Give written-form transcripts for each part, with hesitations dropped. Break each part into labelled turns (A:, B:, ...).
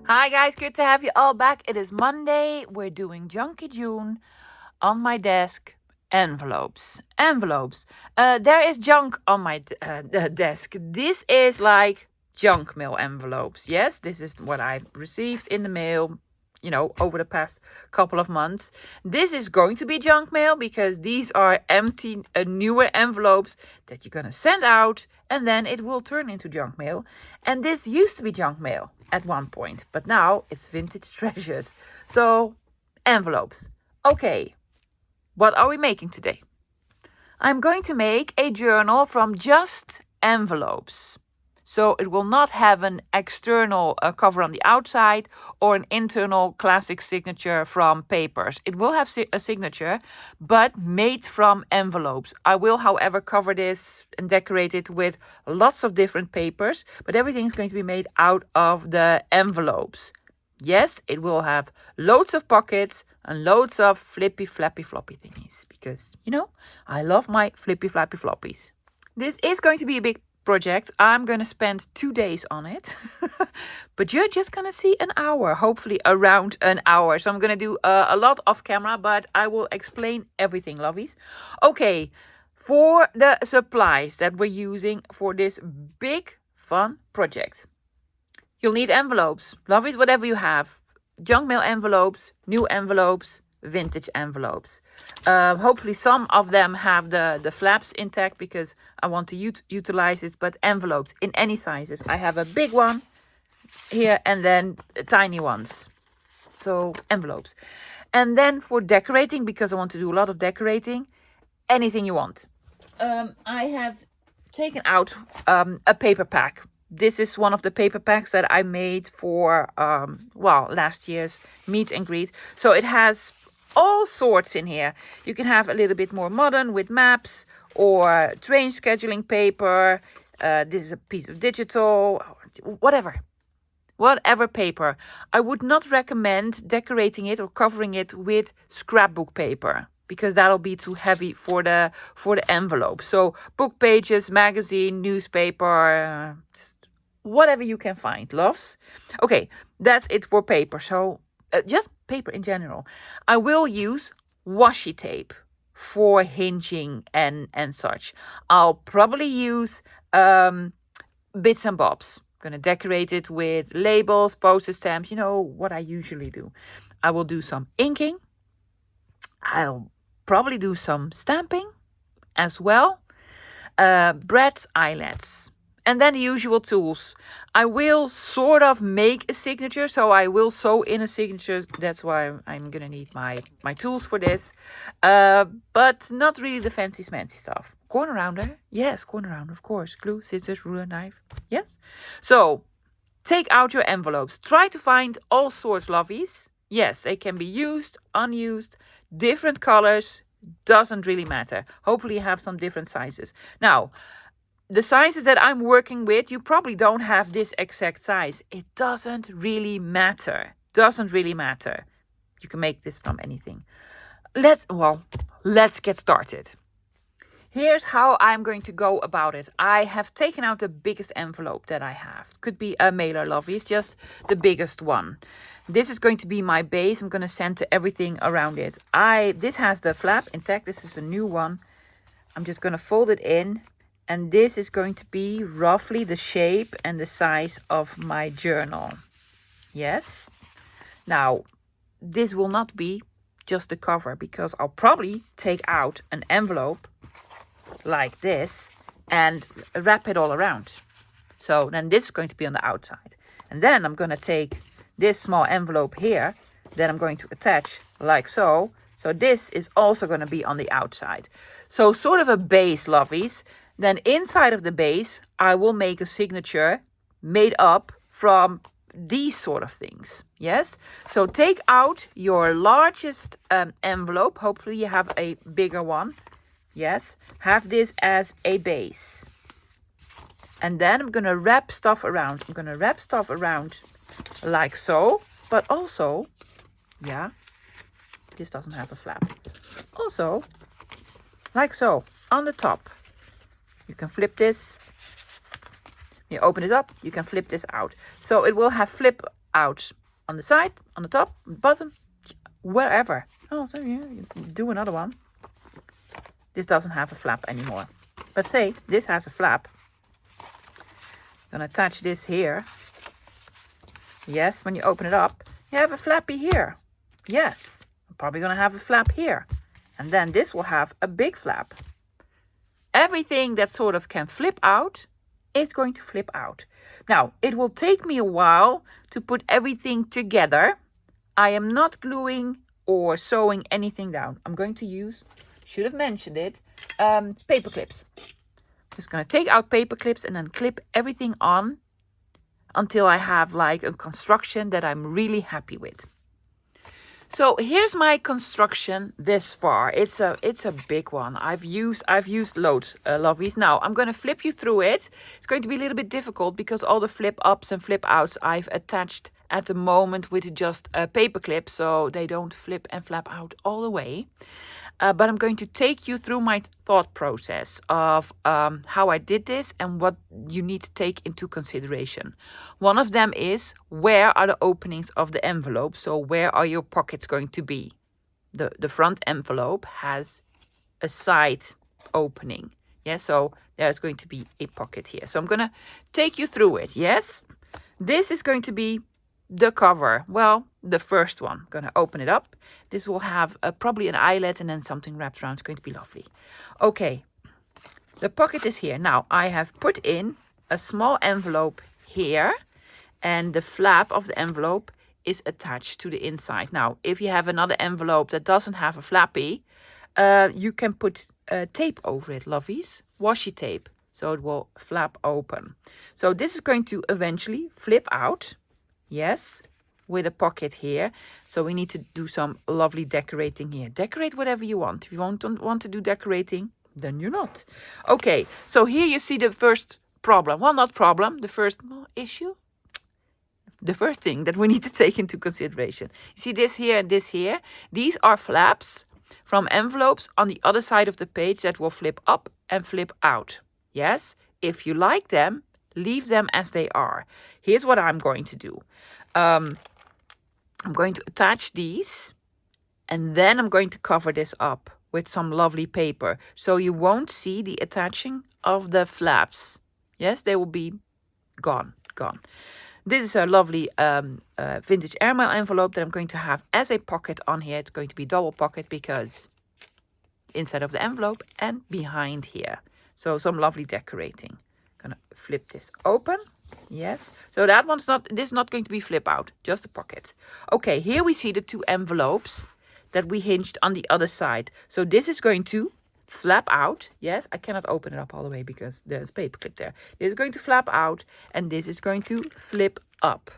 A: Hi guys, good to have you all back. It is Monday. We're doing Junke June. On my desk, envelopes. There is junk on my desk. This is like Junkmail envelopes. Yes, this is what I received in the mail, over the past couple of months. This is going to be junk mail because these are empty, newer envelopes that you're going to send out and then it will turn into junk mail. And this used to be junk mail at one point, but now it's vintage treasures. So, envelopes. Okay, what are we making today? I'm going to make a journal from just envelopes. So it will not have an external cover on the outside or an internal classic signature from papers. It will have a signature, but made from envelopes. I will, however, cover this and decorate it with lots of different papers, but everything is going to be made out of the envelopes. Yes, it will have loads of pockets and loads of flippy, floppy thingies because, I love my flippy, floppies. This is going to be a big project. I'm going to spend 2 days on it, but you're just going to see an hour, hopefully around an hour. So I'm going to do a lot off camera, but I will explain everything, lovies. Okay, for the supplies that we're using for this big, fun project. You'll need envelopes, lovies, whatever you have. Junk mail envelopes, new envelopes, vintage envelopes. Hopefully some of them have the flaps intact because I want to utilize this, but envelopes in any sizes. I have a big one here and then tiny ones. So envelopes. And then for decorating, because I want to do a lot of decorating, anything you want. I have taken out a paper pack. This is one of the paper packs that I made for, last year's meet and greet. So it has all sorts in here. You can have a little bit more modern with maps or train scheduling paper. This is a piece of digital, whatever paper. I would not recommend decorating it or covering it with scrapbook paper because that'll be too heavy for the envelope. So book pages, magazine, newspaper, whatever you can find, loves. Okay, that's it for paper. So just paper in general. I will use washi tape for hinging and such. I'll probably use bits and bobs. I'm going to decorate it with labels, postage stamps, what I usually do. I will do some inking. I'll probably do some stamping as well. Bread eyelets. And then the usual tools. I will sort of make a signature, so I will sew in a signature. That's why I'm going to need my tools for this. But not really the fancy smancy stuff. Corner rounder. Yes, corner rounder, of course. Glue, scissors, ruler, knife. Yes. So, take out your envelopes. Try to find all sorts, lovies. Yes, they can be used, unused, different colors. Doesn't really matter. Hopefully you have some different sizes. Now, the sizes that I'm working with, you probably don't have this exact size. It doesn't really matter. You can make this from anything. Let's get started. Here's how I'm going to go about it. I have taken out the biggest envelope that I have. Could be a mailer, lovies, just the biggest one. This is going to be my base. I'm going to center everything around it. This has the flap intact. This is a new one. I'm just going to fold it in. And this is going to be roughly the shape and the size of my journal. Yes. Now, this will not be just the cover because I'll probably take out an envelope like this and wrap it all around. So then this is going to be on the outside. And then I'm going to take this small envelope here that I'm going to attach like so. So this is also going to be on the outside. So sort of a base, lovies. Then inside of the base, I will make a signature made up from these sort of things. Yes? So take out your largest envelope. Hopefully you have a bigger one. Yes? Have this as a base. And then I'm going to wrap stuff around. I'm going to wrap stuff around like so. But also, this doesn't have a flap. Also, like so, on the top. You can flip this. You open it up, you can flip this out. So it will have flip out on the side, on the top, on the bottom, wherever. Oh, so yeah, you can do another one. This doesn't have a flap anymore. But say this has a flap. I'm gonna attach this here. Yes, when you open it up, you have a flappy here. Yes, I'm probably gonna have a flap here. And then this will have a big flap. Everything that sort of can flip out is going to flip out. Now, it will take me a while to put everything together. I am not gluing or sewing anything down. I'm going to use, should have mentioned it, paper clips. Just going to take out paper clips and then clip everything on until I have like a construction that I'm really happy with. So here's my construction this far. It's a big one. I've used loads, lovies. Now I'm going to flip you through it. It's going to be a little bit difficult because all the flip ups and flip outs I've attached at the moment with just a paper clip, so they don't flip and flap out all the way. But I'm going to take you through my thought process of how I did this and what you need to take into consideration. One of them is, where are the openings of the envelope? So where are your pockets going to be? The front envelope has a side opening. Yeah, so there's going to be a pocket here. So I'm going to take you through it. Yes, this is going to be the cover. Well, the first one. I'm going to open it up. This will have probably an eyelet and then something wrapped around. It's going to be lovely. Okay, the pocket is here. Now I have put in a small envelope here and the flap of the envelope is attached to the inside. Now, if you have another envelope that doesn't have a flappy, you can put tape over it, lovies. Washi tape, so it will flap open. So this is going to eventually flip out. Yes, with a pocket here. So we need to do some lovely decorating here. Decorate whatever you want. If you don't want to do decorating, then you're not. Okay, so here you see the first problem. Well, not problem, the first issue. The first thing that we need to take into consideration. You see this here and this here? These are flaps from envelopes on the other side of the page that will flip up and flip out. Yes, if you like them, leave them as they are. Here's what I'm going to do. I'm going to attach these and then I'm going to cover this up with some lovely paper so you won't see the attaching of the flaps. Yes, they will be gone. This is a lovely vintage airmail envelope that I'm going to have as a pocket on here. It's going to be double pocket because inside of the envelope and behind here. So some lovely decorating. Gonna flip this open. Yes, so that one's not, this is not going to be flip out, just a pocket. Okay, here we see the two envelopes that we hinged on the other side. So this is going to flap out. Yes, I cannot open it up all the way because there's paper clip there. This is going to flap out and this is going to flip up.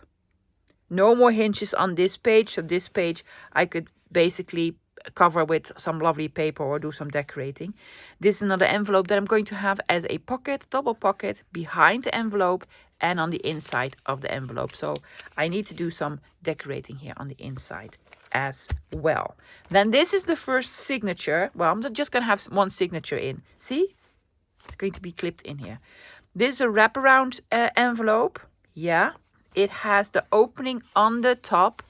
A: No more hinges on this page. So this page I could basically cover with some lovely paper or do some decorating. This is another envelope that I'm going to have as a pocket, double pocket, behind the envelope and on the inside of the envelope. So I need to do some decorating here on the inside as well. Then this is the first signature. Well, I'm just going to have one signature in. See? It's going to be clipped in here. This is a wraparound envelope. Yeah. It has the opening on the top.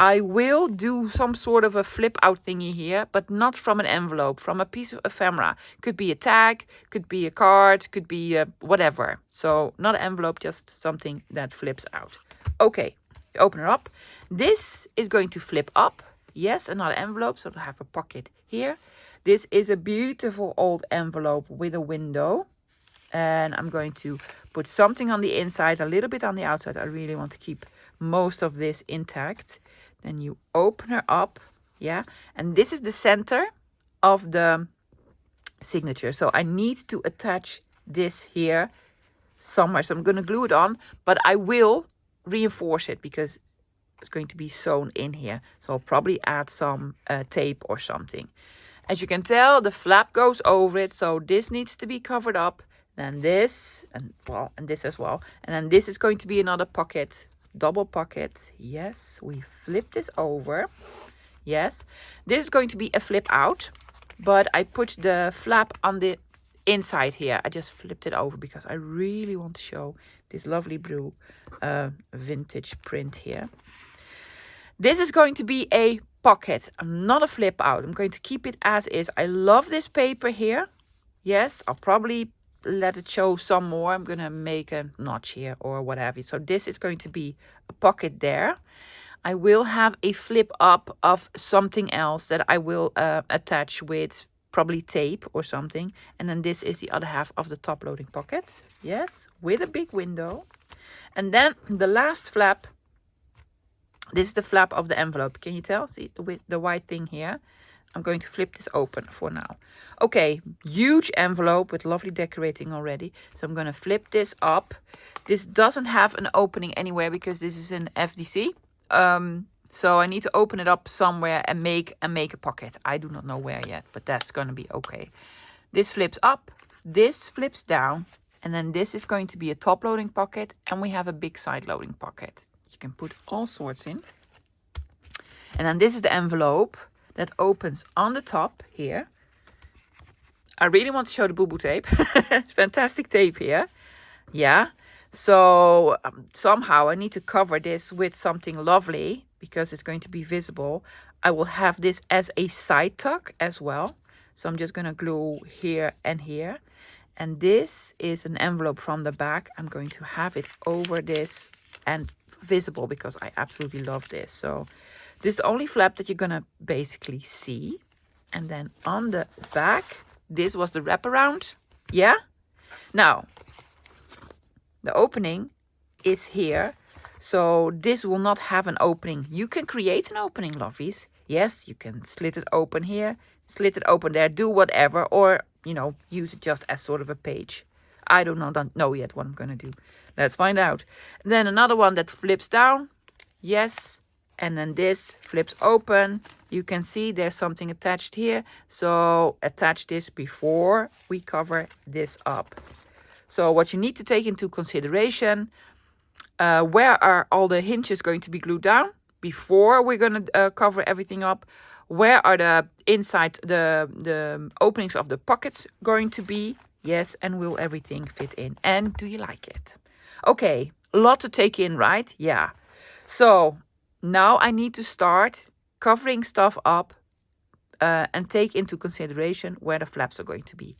A: I will do some sort of a flip out thingy here, but not from an envelope, from a piece of ephemera. Could be a tag, could be a card, could be whatever. So not an envelope, just something that flips out. Okay, open it up. This is going to flip up. Yes, another envelope, so to have a pocket here. This is a beautiful old envelope with a window. And I'm going to put something on the inside, a little bit on the outside. I really want to keep most of this intact. Then you open her up, yeah. And this is the center of the signature. So I need to attach this here somewhere. So I'm going to glue it on, but I will reinforce it because it's going to be sewn in here. So I'll probably add some tape or something. As you can tell, the flap goes over it. So this needs to be covered up. Then this, and this as well. And then this is going to be another pocket, double pocket. Yes, we flip this over. Yes, this is going to be a flip out, but I put the flap on the inside here. I just flipped it over because I really want to show this lovely blue vintage print here. This is going to be a pocket, not a flip out. I'm going to keep it as is. I love this paper here. Yes, I'll probably let it show some more. I'm going to make a notch here or what have you. So this is going to be a pocket there. I will have a flip up of something else that I will attach with probably tape or something. And then this is the other half of the top loading pocket. Yes, with a big window. And then the last flap. This is the flap of the envelope. Can you tell? See the white thing here? I'm going to flip this open for now. Okay, huge envelope with lovely decorating already. So I'm going to flip this up. This doesn't have an opening anywhere because this is an FDC. So I need to open it up somewhere and make a pocket. I do not know where yet, but that's going to be okay. This flips up, this flips down, and then this is going to be a top loading pocket, and we have a big side loading pocket. You can put all sorts in. And then this is the envelope that opens on the top here. I really want to show the boo-boo tape. Fantastic tape here. Yeah. So somehow I need to cover this with something lovely because it's going to be visible. I will have this as a side tuck as well. So I'm just going to glue here and here. And this is an envelope from the back. I'm going to have it over this and visible because I absolutely love this. So this is the only flap that you're going to basically see. And then on the back, this was the wraparound. Yeah. Now, the opening is here. So this will not have an opening. You can create an opening, lovies. Yes, you can slit it open here, slit it open there, do whatever. Or, you know, use it just as sort of a page. I don't know yet what I'm going to do. Let's find out. And then another one that flips down. Yes. And then this flips open. You can see there's something attached here. So attach this before we cover this up. So what you need to take into consideration, where are all the hinges going to be glued down before we're going to cover everything up? Where are the inside, the openings of the pockets going to be? Yes, and will everything fit in? And do you like it? Okay, a lot to take in, right? Yeah. So now I need to start covering stuff up and take into consideration where the flaps are going to be.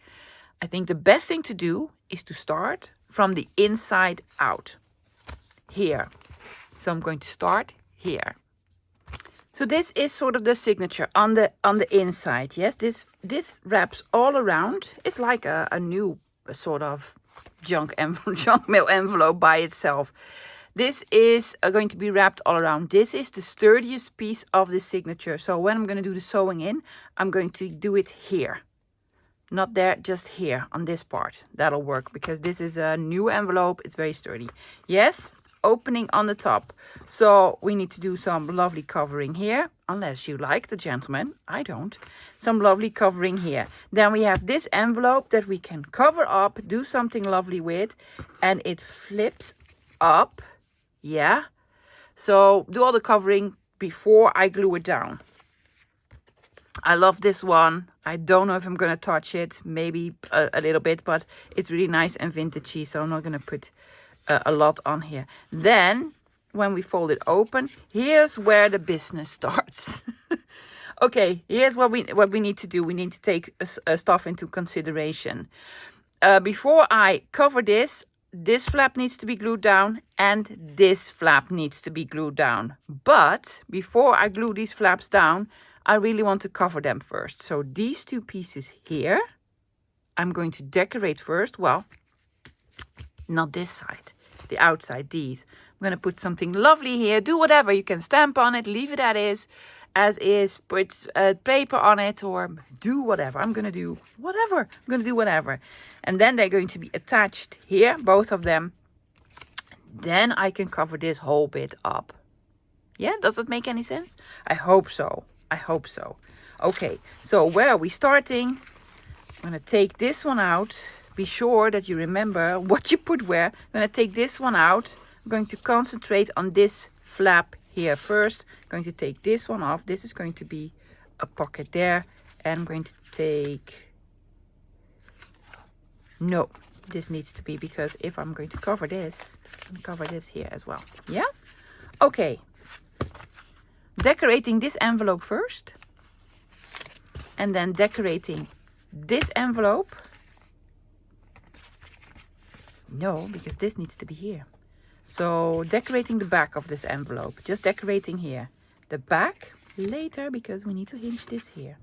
A: I think the best thing to do is to start from the inside out. Here. So I'm going to start here. So this is sort of the signature on the inside. Yes, this wraps all around. It's like a new sort of Junkmail envelope by itself. This is going to be wrapped all around. This is the sturdiest piece of the signature. So when I'm going to do the sewing in, I'm going to do it here. Not there, just here on this part. That'll work because this is a new envelope. It's very sturdy. Yes, opening on the top. So we need to do some lovely covering here. Unless you like the gentleman. I don't. Some lovely covering here. Then we have this envelope that we can cover up. Do something lovely with. And it flips up. Yeah. So do all the covering before I glue it down. I love this one. I don't know if I'm going to touch it. Maybe a little bit. But it's really nice and vintagey. So I'm not going to put a lot on here. Then when we fold it open, here's where the business starts. Okay, here's what we need to do. We need to take stuff into consideration. Before I cover this flap needs to be glued down and this flap needs to be glued down. But before I glue these flaps down, I really want to cover them first. So these two pieces here, I'm going to decorate first. Well, not this side, the outside, these. I'm going to put something lovely here. Do whatever. You can stamp on it, leave it as is, put paper on it, or do whatever. I'm going to do whatever. I'm going to do whatever. And then they're going to be attached here, both of them. Then I can cover this whole bit up. Yeah, does that make any sense? I hope so. I hope so. Okay, so where are we starting? I'm going to take this one out. Be sure that you remember what you put where. I'm going to take this one out. I'm going to concentrate on this flap here first. I'm going to take this one off. This is going to be a pocket there. And I'm going to take No, this needs to be, because if I'm going to cover this, I'm going to cover this here as well. Yeah? Okay. Decorating this envelope first. And then decorating this envelope. No, because this needs to be here. So decorating the back of this envelope. Just decorating here. The back later, because we need to hinge this here.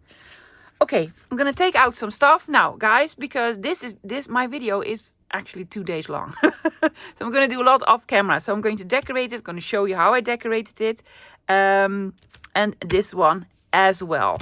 A: Okay, I'm gonna take out some stuff now, guys, because my video is actually 2 days long. So I'm gonna do a lot off camera. So I'm going to decorate it, gonna show you how I decorated it. And this one as well.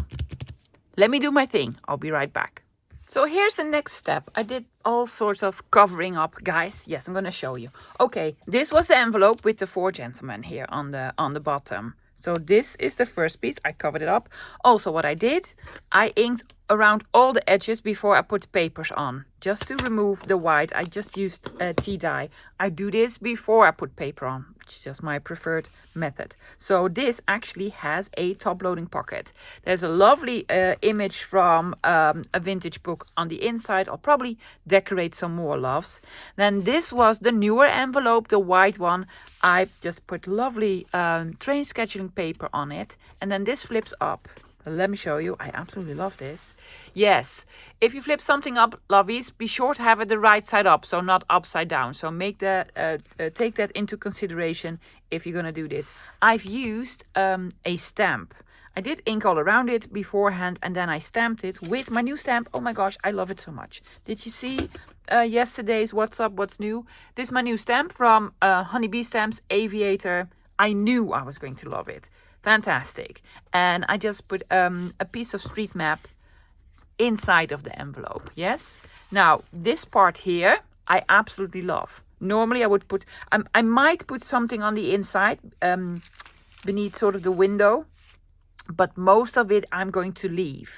A: Let me do my thing. I'll be right back. So here's the next step. I did all sorts of covering up, guys. Yes, I'm gonna show you. Okay, this was the envelope with the 4 gentlemen here on the bottom. So this is the first piece. I covered it up. Also, what I did, I inked around all the edges before I put papers on, just to remove the white. I just used tea dye. I do this before I put paper on, which is just my preferred method. So this actually has a top loading pocket. There's a lovely image from a vintage book on the inside. I'll probably decorate some more loves. Then this was the newer envelope, the white one. I just put lovely train scheduling paper on it, and then this flips up. Let me show you. I absolutely love this. Yes, if you flip something up, lovies, be sure to have it the right side up, so not upside down. So make that take that into consideration if you're gonna do this. I've used a stamp. I did ink all around it beforehand, and then I stamped it with my new stamp. Oh my gosh, I love it so much. Did you see yesterday's What's Up, What's New? This is my new stamp from Honeybee Stamps Aviator. I knew I was going to love it. Fantastic. And I just put a piece of street map inside of the envelope. Yes. Now this part here I absolutely love. Normally I would put I might put something on the inside beneath sort of the window, but most of it I'm going to leave.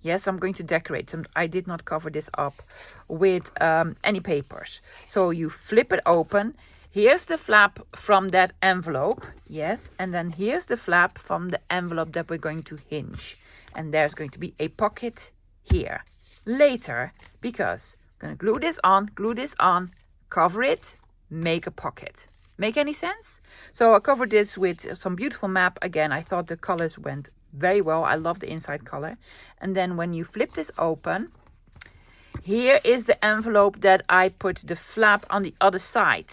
A: Yes, I'm going to decorate some. I did not cover this up with any papers. So you flip it open. Here's the flap from that envelope, yes, and then here's the flap from the envelope that we're going to hinge. And there's going to be a pocket here. Later, because I'm going to glue this on, cover it, make a pocket. Make any sense? So I covered this with some beautiful map. Again, I thought the colors went very well. I love the inside color. And then when you flip this open, here is the envelope that I put the flap on the other side.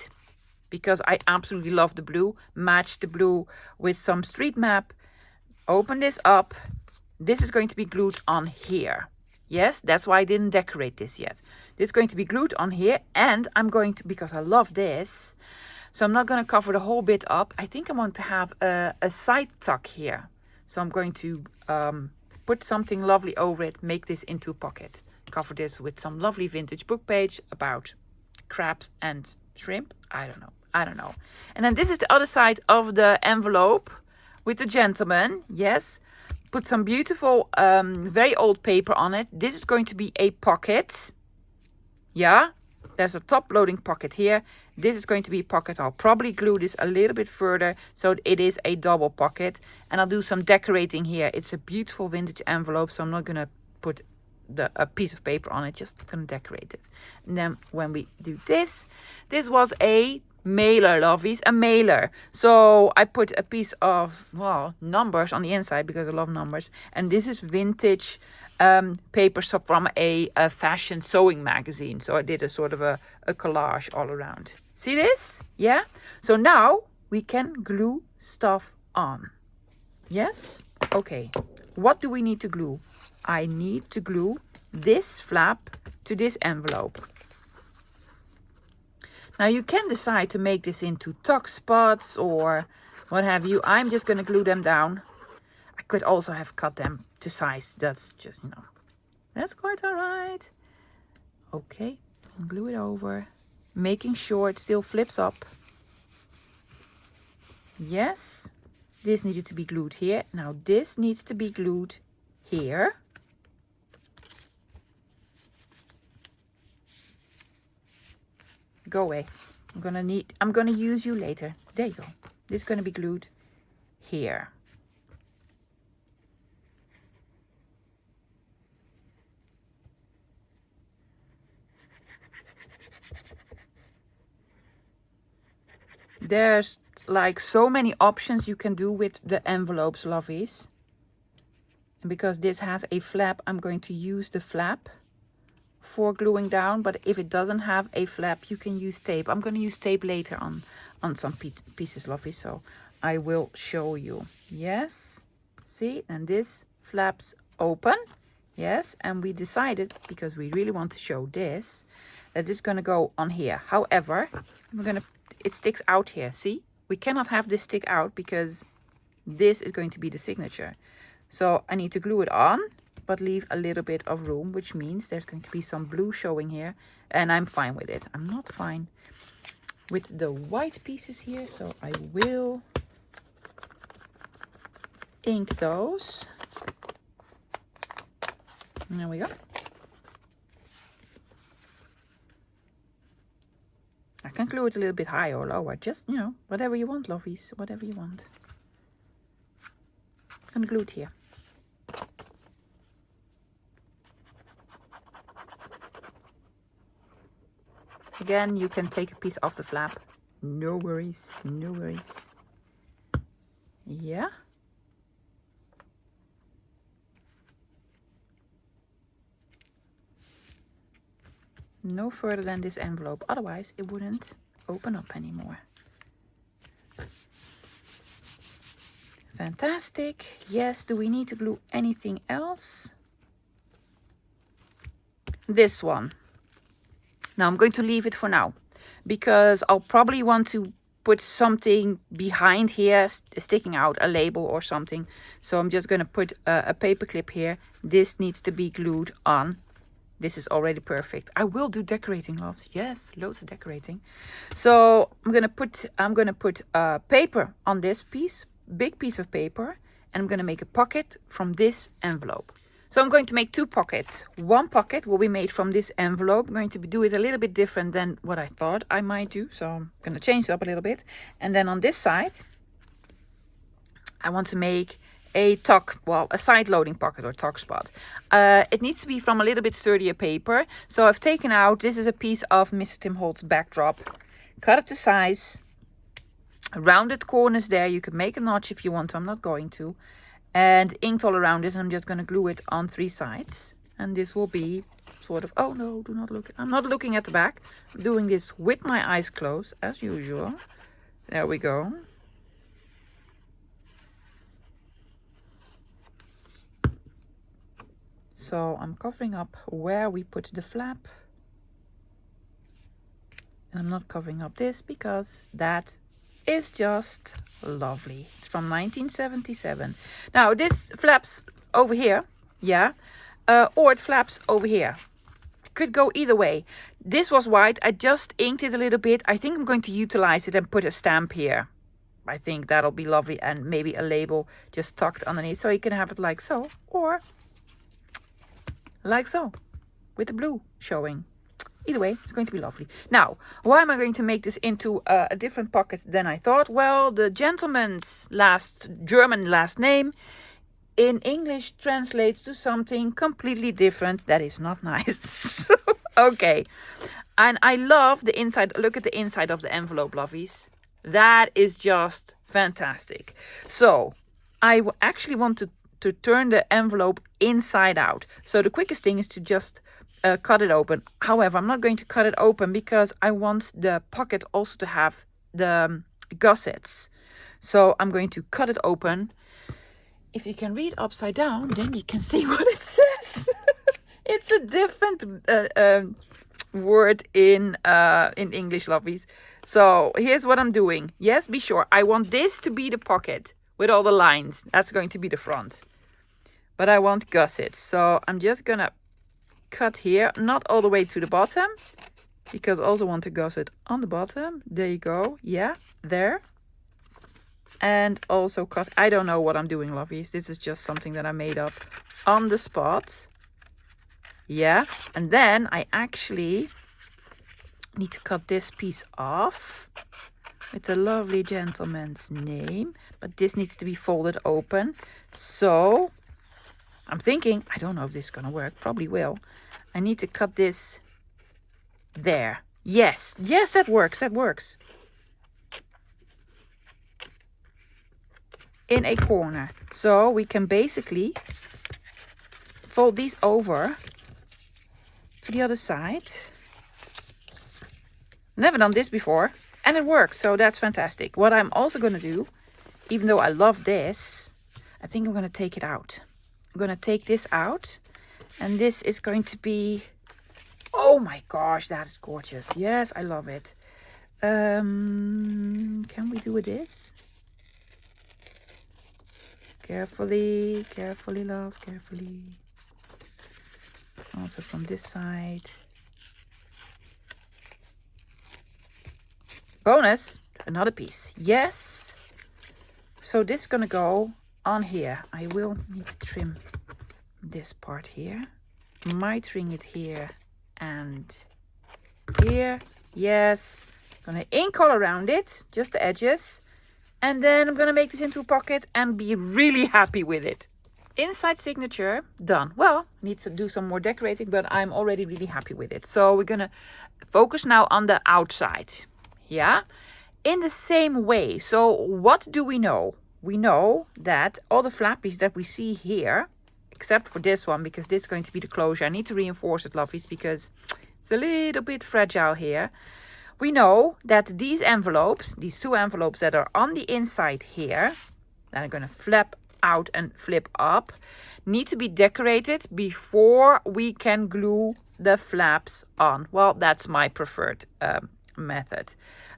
A: Because I absolutely love the blue. Match the blue with some street map. Open this up. This is going to be glued on here. Yes, that's why I didn't decorate this yet. This is going to be glued on here. And I'm going to, because I love this, so I'm not going to cover the whole bit up. I think I want to have a side tuck here. So I'm going to put something lovely over it. Make this into a pocket. Cover this with some lovely vintage book page about crabs and shrimp. I don't know. And then this is the other side of the envelope with the gentleman. Yes. Put some beautiful, very old paper on it. This is going to be a pocket. Yeah. There's a top loading pocket here. This is going to be a pocket. I'll probably glue this a little bit further so it is a double pocket. And I'll do some decorating here. It's a beautiful vintage envelope, so I'm not going to put a piece of paper on it, just going to decorate it. And then when we do this was a mailer, lovies, a mailer. So I put a piece of, well, numbers on the inside because I love numbers. And this is vintage paper from a fashion sewing magazine. So I did a sort of a collage all around. See this? Yeah? So now we can glue stuff on. Yes? Okay. What do we need to glue? I need to glue this flap to this envelope. Now you can decide to make this into tuck spots or what have you. I'm just going to glue them down. I could also have cut them to size. That's just, that's quite all right. Okay, and glue it over, making sure it still flips up. Yes, this needed to be glued here. Now this needs to be glued here. Go away. I'm gonna use you later. There you go. This is gonna be glued here. There's like so many options you can do with the envelopes, lovies. And because this has a flap, I'm going to use the flap for gluing down. But if it doesn't have a flap, you can use tape. I'm going to use tape later on some pieces, lovies. So I will show you. Yes. See, and this flaps open. Yes, and we decided, because we really want to show this, that this is going to go on here. However, it sticks out here. See, we cannot have this stick out because this is going to be the signature. So I need to glue it on, but leave a little bit of room, which means there's going to be some blue showing here, and I'm fine with it. I'm not fine with the white pieces here, so I will ink those. And there we go. I can glue it a little bit higher or lower, just, you know, whatever you want, lovies, whatever you want. I'm gonna glue it here. Again, you can take a piece off the flap. No worries, no worries. Yeah. No further than this envelope, otherwise it wouldn't open up anymore. Fantastic. Yes, do we need to glue anything else? This one. Now I'm going to leave it for now, because I'll probably want to put something behind here, sticking out, a label or something. So I'm just going to put a paper clip here. This needs to be glued on. This is already perfect. I will do decorating, loves. Yes, loads of decorating. So I'm gonna put paper on this piece, big piece of paper, and I'm gonna make a pocket from this envelope. So I'm going to make two pockets. One pocket will be made from this envelope. I'm going to do it a little bit different than what I thought I might do. So I'm gonna change it up a little bit. And then on this side, I want to make a side loading pocket or tuck spot. It needs to be from a little bit sturdier paper. So I've taken out, this is a piece of Mr. Tim Holtz backdrop. Cut it to size. Rounded corners there. You can make a notch if you want to. I'm not going to. And inked all around it. And I'm just going to glue it on 3 sides. And this will be sort of, oh no, do not look. I'm not looking at the back. I'm doing this with my eyes closed as usual. There we go. So I'm covering up where we put the flap. And I'm not covering up this because that is just lovely. It's from 1977. Now this flaps over here, yeah, or it flaps over here. Could go either way. This was white. I just inked it a little bit. I think I'm going to utilize it and put a stamp here. I think that'll be lovely, and maybe a label just tucked underneath, so you can have it like so, or like so, with the blue showing. Either way, it's going to be lovely. Now, why am I going to make this into a different pocket than I thought? Well, the gentleman's German last name in English translates to something completely different. That is not nice. Okay. And I love the inside. Look at the inside of the envelope, lovies. That is just fantastic. So, I actually want to turn the envelope inside out. So the quickest thing is to just cut it open. However, I'm not going to cut it open because I want the pocket also to have the gussets. So I'm going to cut it open. If you can read upside down, then you can see what it says. It's a different word in English, lovies. So here's what I'm doing. Yes, be sure. I want this to be the pocket with all the lines. That's going to be the front. But I want gussets. So I'm just going to cut here. Not all the way to the bottom. Because I also want a gusset on the bottom. There you go. Yeah, there. And also cut. I don't know what I'm doing, lovies. This is just something that I made up on the spot. Yeah. And then I actually need to cut this piece off with the lovely gentleman's name. But this needs to be folded open. So I'm thinking, I don't know if this is going to work. Probably will. I need to cut this there. Yes. Yes, that works. That works. in a corner. So we can basically fold these over to the other side. Never done this before, and it works, so that's fantastic. What I'm also going to do, even though I love this, I think I'm going to take it out. I'm going to take this out, and this is going to be, oh my gosh, that is gorgeous. Yes, I love it. Can we do with this? Carefully, carefully, love, carefully. Also from this side. Bonus, another piece. Yes. So this is gonna go on here. I will need to trim this part here. Might ring it here and here. Yes. Gonna ink all around it, just the edges. And then I'm gonna make this into a pocket and be really happy with it. Inside signature, done. Well, need to do some more decorating, but I'm already really happy with it. So we're gonna focus now on the outside. Yeah, in the same way. So what do we know? We know that all the flappies that we see here, except for this one, because this is going to be the closure. I need to reinforce it, lovies, because it's a little bit fragile here. We know that these envelopes, these two envelopes that are on the inside here, that are going to flap out and flip up, need to be decorated before we can glue the flaps on. Well, that's my preferred method.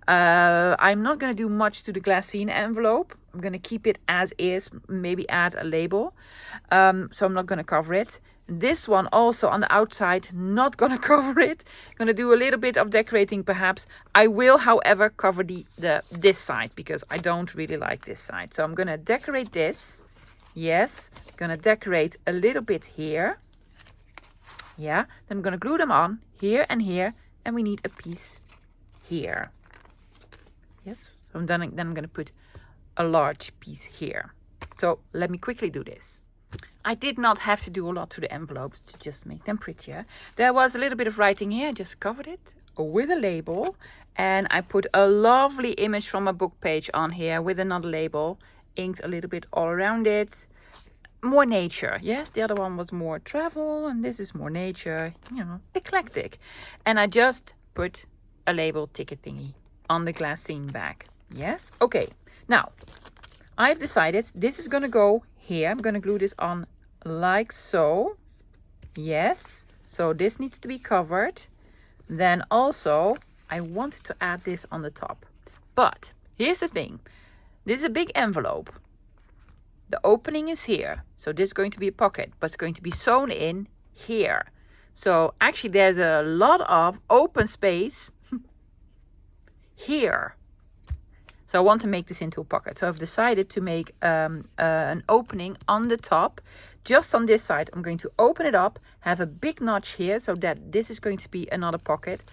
A: I'm not going to do much to the glassine envelope. I'm going to keep it as is, maybe add a label. So I'm not going to cover it. This one also on the outside, not going to cover it. Going to do a little bit of decorating perhaps. I will, however, cover this side because I don't really like this side. So I'm going to decorate this. Yes, going to decorate a little bit here. Yeah, then I'm going to glue them on here, and we need a piece here. Yes, so then I'm going to put a large piece here. So let me quickly do this. I did not have to do a lot to the envelopes to just make them prettier. There was a little bit of writing here. I just covered it with a label, and I put a lovely image from a book page on here with another label, inked a little bit all around it. More nature. Yes, the other one was more travel, and this is more nature, you know, eclectic. And I just put a label ticket thingy on the glassine bag. Yes, okay. Now I've decided this is gonna go here. I'm gonna glue this on like so. Yes, so this needs to be covered. Then also I wanted to add this on the top, but here's the thing. This is a big envelope. The opening is here, so this is going to be a pocket, but it's going to be sewn in here. So actually there's a lot of open space here. So I want to make this into a pocket. So I've decided to make an opening on the top, just on this side. I'm going to open it up, have a big notch here, so that this is going to be another pocket.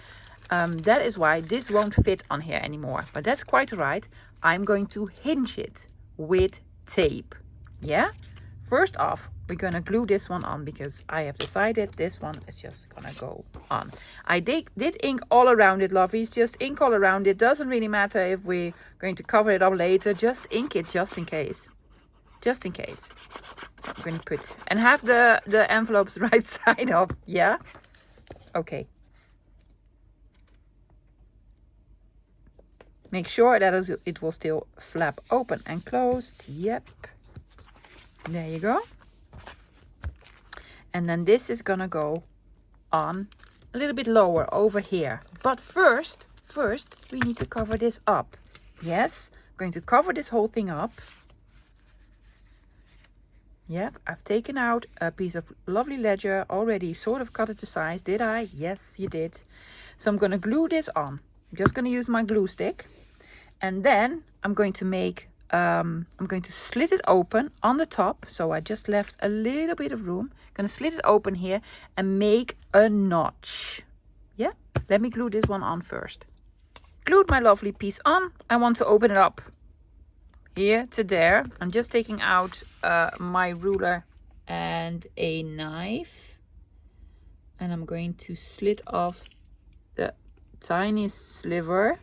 A: That is why this won't fit on here anymore, but that's quite all right. I'm going to hinge it with tape. Yeah, first off, we're gonna glue this one on because I have decided this one is just gonna go on. I did ink all around it, lovies. Just ink all around it. Doesn't really matter if we're going to cover it up later. Just ink it just in case. Just in case. So I'm going to put and have the envelopes right side up. Yeah. Okay. Make sure that it will still flap open and closed. Yep. There you go. And then this is gonna go on a little bit lower over here. But first we need to cover this up. Yes, I'm going to cover this whole thing up. Yep, I've taken out a piece of lovely ledger already, sort of cut it to size. Did I? Yes, you did. So I'm gonna glue this on. I'm just gonna use my glue stick. And then I'm going to make I'm going to slit it open on the top. So I just left a little bit of room. I'm going to slit it open here and make a notch. Yeah, let me glue this one on first. Glued my lovely piece on. I want to open it up here to there. I'm just taking out my ruler and a knife. And I'm going to slit off the tiniest sliver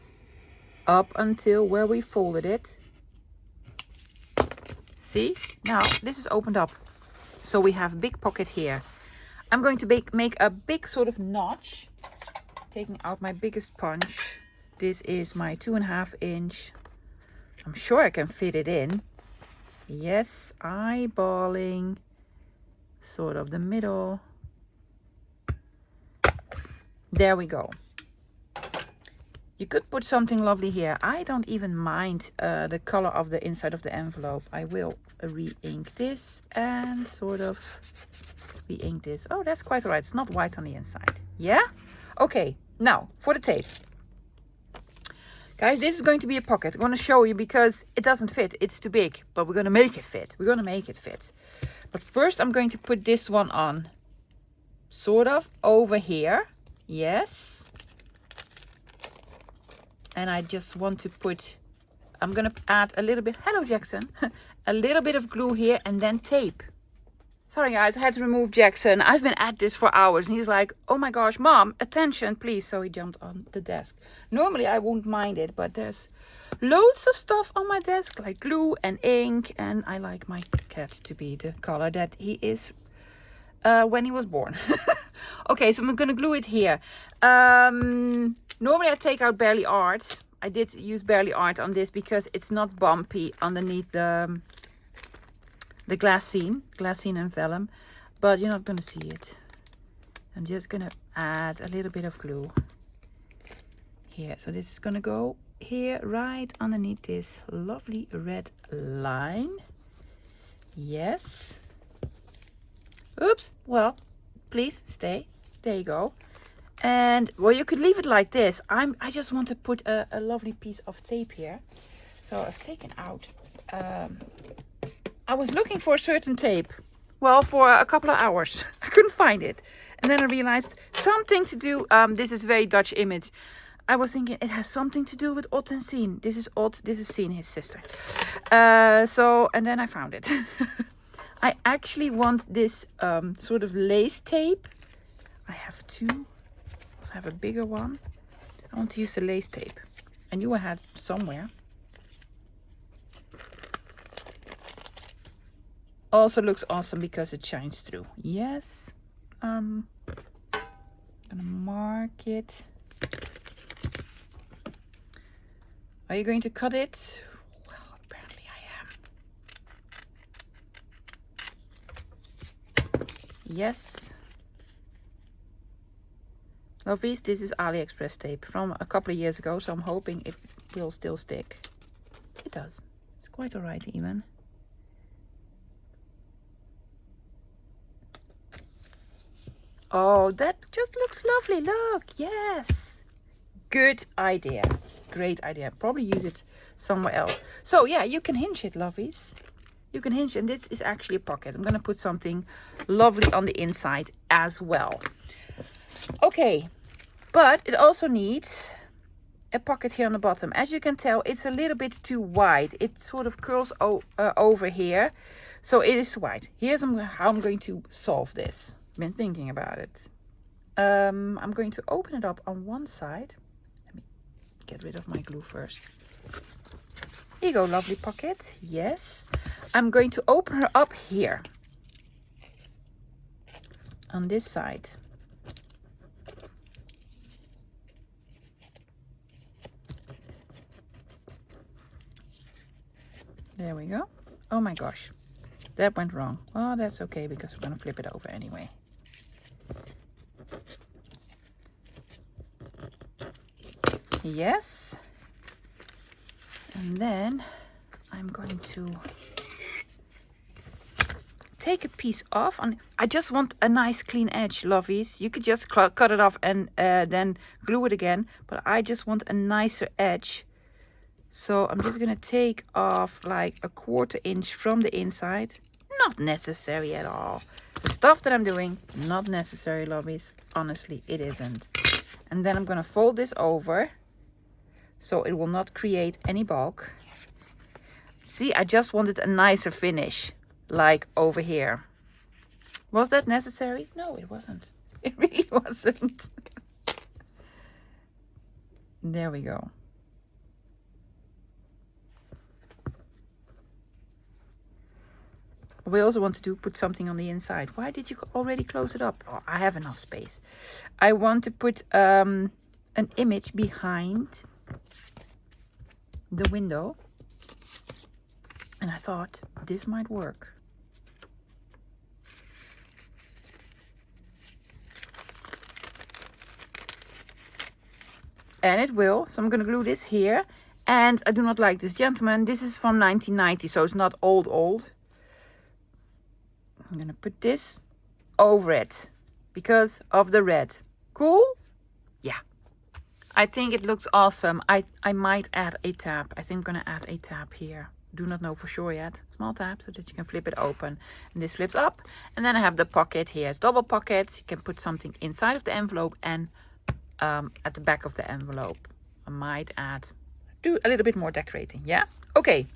A: up until where we folded it. See, now this is opened up. So we have a big pocket here. I'm going to make a big sort of notch. Taking out my biggest punch. This is my 2.5 inch. I'm sure I can fit it in. Yes, eyeballing sort of the middle. There we go. You could put something lovely here. I don't even mind the color of the inside of the envelope. I will re-ink this and sort of re-ink this. Oh, that's quite all right. It's not white on the inside. Yeah? Okay, now for the tape. Guys, this is going to be a pocket. I'm going to show you because it doesn't fit. It's too big, but we're going to make it fit. We're going to make it fit. But first I'm going to put this one on. Sort of over here. Yes. And I just want to put, I'm going to add a little bit, hello Jackson, a little bit of glue here and then tape. Sorry guys, I had to remove Jackson. I've been at this for hours and he's like, oh my gosh, mom, attention, please. So he jumped on the desk. Normally I won't mind it, but there's loads of stuff on my desk, like glue and ink. And I like my cat to be the color that he is when he was born. Okay, so I'm going to glue it here. Normally I take out Barely Art. I did use Barely Art on this because it's not bumpy underneath the glassine and vellum, but you're not going to see it. I'm just going to add a little bit of glue here. So this is going to go here right underneath this lovely red line. Yes. Oops. Well, please stay. There you go. And well, you could leave it like this. I just want to put a lovely piece of tape here. So I've taken out I was looking for a certain tape, well, for a couple of hours. I couldn't find it. And then I realized something to do, this is very Dutch image. I was thinking it has something to do with Ot and Sien. This is Ot, this is Sien, his sister. And then I found it. I actually want this sort of lace tape. I have two. I have a bigger one. I want to use the lace tape. I knew I had somewhere. Also looks awesome because it shines through. Yes. I'm gonna mark it. Are you going to cut it? Well, apparently I am. Yes. Lovies, this is AliExpress tape from a couple of years ago, so I'm hoping it will still stick. It does. It's quite alright even. Oh, that just looks lovely. Look, yes. Good idea. Great idea. Probably use it somewhere else. So yeah, you can hinge it, lovies. You can hinge, and this is actually a pocket. I'm going to put something lovely on the inside as well. Okay, but it also needs a pocket here on the bottom. As you can tell, it's a little bit too wide. It sort of curls over here. So it is wide. Here's how I'm going to solve this. Been thinking about it. I'm going to open it up on one side. Let me get rid of my glue first. Here you go, lovely pocket. Yes. I'm going to open her up here. On this side. There we go. Oh my gosh. That went wrong. Oh, that's okay because we're going to flip it over anyway. Yes. And then I'm going to take a piece off. I just want a nice clean edge, lovies. You could just cut it off and then glue it again. But I just want a nicer edge. So I'm just going to take off like a 1/4 inch from the inside. Not necessary at all. The stuff that I'm doing, not necessary, lovies. Honestly, it isn't. And then I'm going to fold this over. So it will not create any bulk. See, I just wanted a nicer finish. Like over here. Was that necessary? No, it wasn't. It really wasn't. There we go. we also want to put something on the inside. Why did you already close it up? Oh, I have enough space. I want to put an image behind the window. And I thought this might work. And it will. So I'm going to glue this here. And I do not like this gentleman. This is from 1990, so it's not old. I'm going to put this over it because of the red. Cool? Yeah. I think it looks awesome. I might add a tab. I think I'm going to add a tab here. Do not know for sure yet. Small tab so that you can flip it open. And this flips up. And then I have the pocket here. It's double pockets. You can put something inside of the envelope and at the back of the envelope. I might do a little bit more decorating. Yeah? Okay.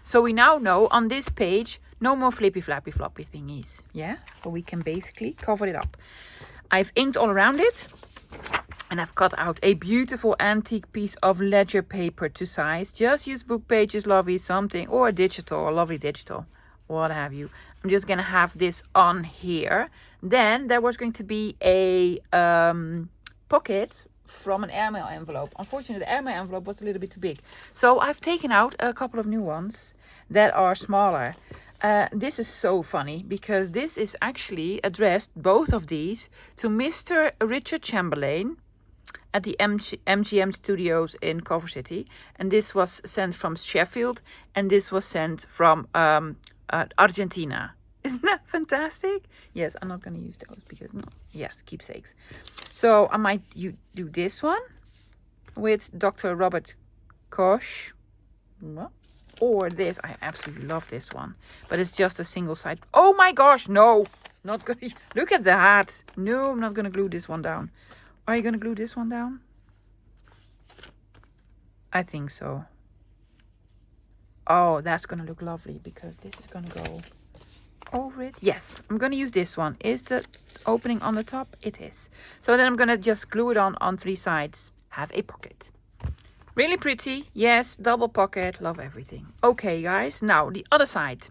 A: So we now know on this page, no more flippy flappy floppy thingies. Yeah? So we can basically cover it up. I've inked all around it. And I've cut out a beautiful antique piece of ledger paper to size. Just use book pages, lovely something, or digital, or lovely digital, what have you. I'm just going to have this on here. Then there was going to be a pocket from an airmail envelope. Unfortunately, the airmail envelope was a little bit too big. So I've taken out a couple of new ones that are smaller. This is so funny because this is actually addressed, both of these, to Mr. Richard Chamberlain at the MGM Studios in Culver City. And this was sent from Sheffield. And this was sent from Argentina. Isn't that fantastic? Yes, I'm not going to use those because, yes, keepsakes. So I might do this one with Dr. Robert Koch. Or this. I absolutely love this one. But it's just a single side. Oh my gosh, no. Not going to. Look at that. No, I'm not going to glue this one down. Are you going to glue this one down? I think so. Oh, that's going to look lovely because this is going to go over it. Yes, I'm going to use this one. Is the opening on the top? It is. So then I'm going to just glue it on 3 sides. Have a pocket. Really pretty. Yes, double pocket. Love everything. Okay, guys. Now, the other side.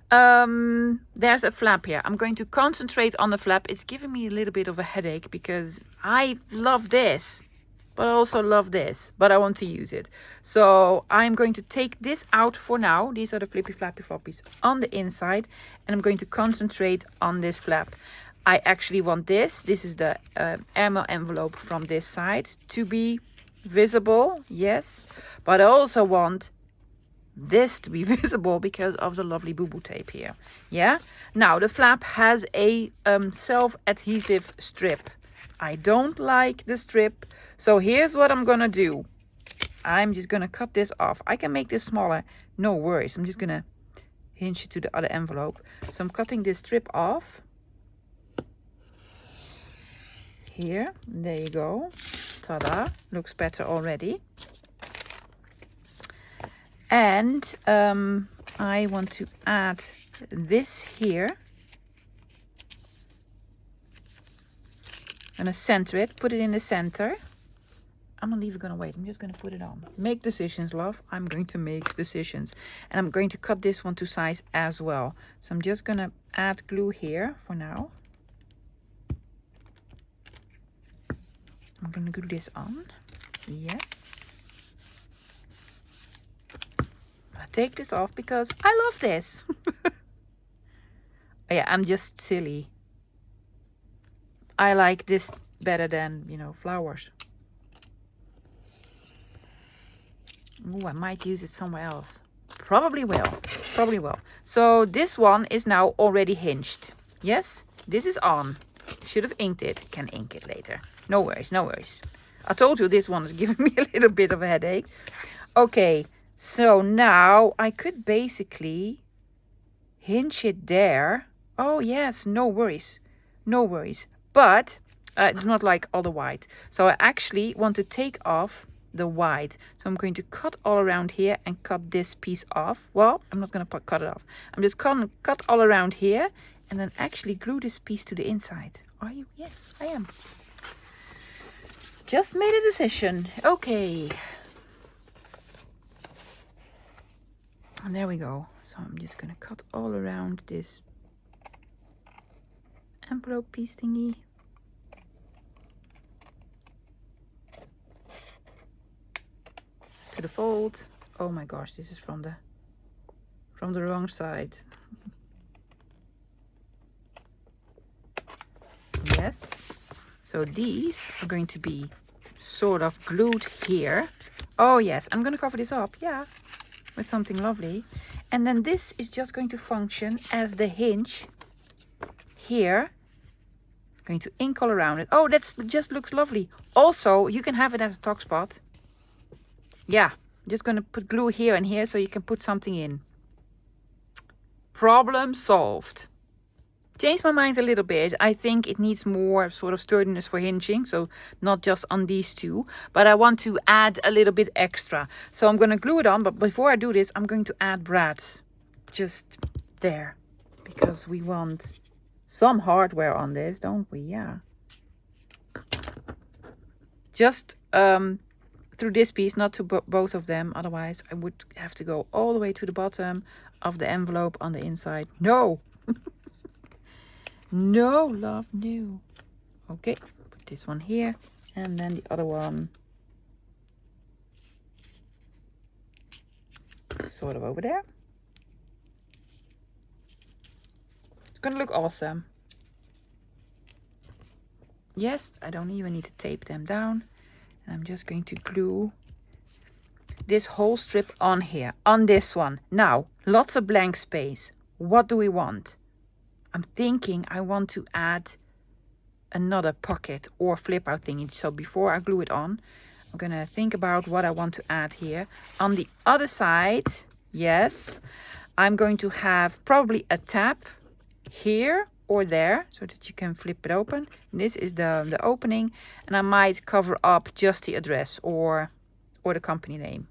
A: There's a flap here. I'm going to concentrate on the flap. It's giving me a little bit of a headache because I love this, but I also love this, but I want to use it. So I'm going to take this out for now. These are the flippy flappy floppies on the inside, and I'm going to concentrate on this flap. I actually want this. This is the airmail envelope from this side to be visible. Yes, but I also want this to be visible because of the lovely boo-boo tape here. Yeah. Now the flap has a self-adhesive strip. I don't like the strip. So here's what I'm gonna do. I'm just gonna cut this off. I can make this smaller. No worries. I'm just gonna hinge it to the other envelope. So I'm cutting this strip off. Here. There you go. Ta-da. Looks better already. And I want to add this here. I'm going to center it, put it in the center. I'm not even going to wait. I'm just going to put it on. Make decisions, love. I'm going to make decisions. And I'm going to cut this one to size as well. So I'm just going to add glue here for now. I'm going to glue this on. Yes. Take this off because I love this. Yeah, I'm just silly. I like this better than, flowers. Ooh, I might use it somewhere else. Probably will. So this one is now already hinged. Yes, this is on. Should have inked it. Can ink it later. No worries. I told you this one is giving me a little bit of a headache. Okay. So now I could basically hinge it there. Oh yes, no worries. But I do not like all the white. So I actually want to take off the white. So I'm going to cut all around here and cut this piece off. Well, I'm not going to cut it off. I'm just going to cut all around here and then actually glue this piece to the inside. Are you? Yes, I am. Just made a decision. Okay. And there we go. So I'm just gonna cut all around this envelope piece thingy. To the fold. Oh my gosh, this is from the wrong side. Yes. So these are going to be sort of glued here. Oh yes, I'm going to cover this up, yeah, with something lovely. And then this is just going to function as the hinge here. I'm going to ink all around it. Oh, that just looks lovely. Also, you can have it as a tuck spot. Yeah, I'm just going to put glue here and here so you can put something in. Problem solved. Changed my mind a little bit. I think it needs more sort of sturdiness for hinging, so not just on these two, but I want to add a little bit extra. So I'm going to glue it on, but before I do this, I'm going to add brads just there, because we want some hardware on this, don't we? Yeah. Just through this piece, not to both of them, otherwise I would have to go all the way to the bottom of the envelope on the inside. No! No, love, no. Okay, put this one here, and then the other one sort of over there. It's gonna look awesome. Yes, I don't even need to tape them down. And I'm just going to glue this whole strip on here, on this one. Now, lots of blank space. What do we want? I'm thinking I want to add another pocket or flip out thingy. So before I glue it on, I'm gonna think about what I want to add here. On the other side, yes, I'm going to have probably a tab here or there so that you can flip it open. This is the opening, and I might cover up just the address or the company name,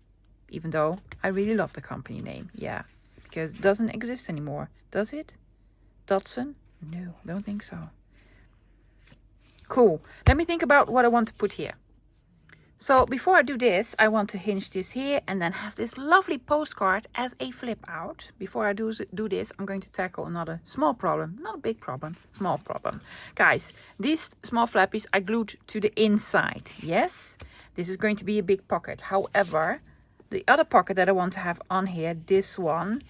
A: even though I really love the company name. Yeah, because it doesn't exist anymore, does it? Dodson? No, don't think so. Cool. Let me think about what I want to put here. So before I do this, I want to hinge this here and then have this lovely postcard as a flip out. Before I do this, I'm going to tackle another small problem. Not a big problem, small problem. Guys, these small flappies I glued to the inside. Yes, this is going to be a big pocket. However, the other pocket that I want to have on here, this one,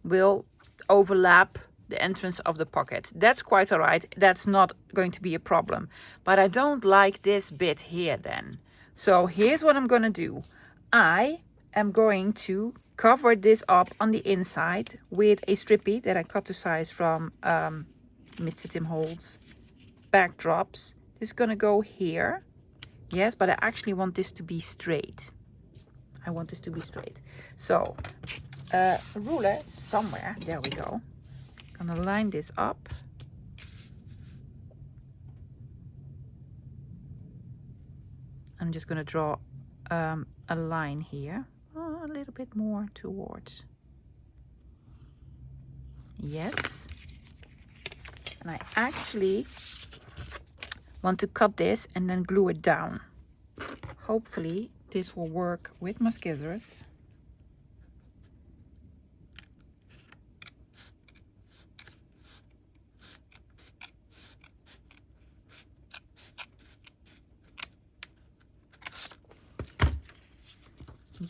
A: will overlap the entrance of the pocket. That's quite all right. That's not going to be a problem. But I don't like this bit here then. So here's what I'm going to do. I am going to cover this up on the inside with a strippy that I cut to size from Mr. Tim Holtz backdrops. This is going to go here. Yes, but I actually want this to be straight. I want this to be straight. So a ruler somewhere. There we go. Gonna line this up. I'm just gonna draw a line here, a little bit more towards. Yes. And I actually want to cut this and then glue it down. Hopefully this will work with my scissors.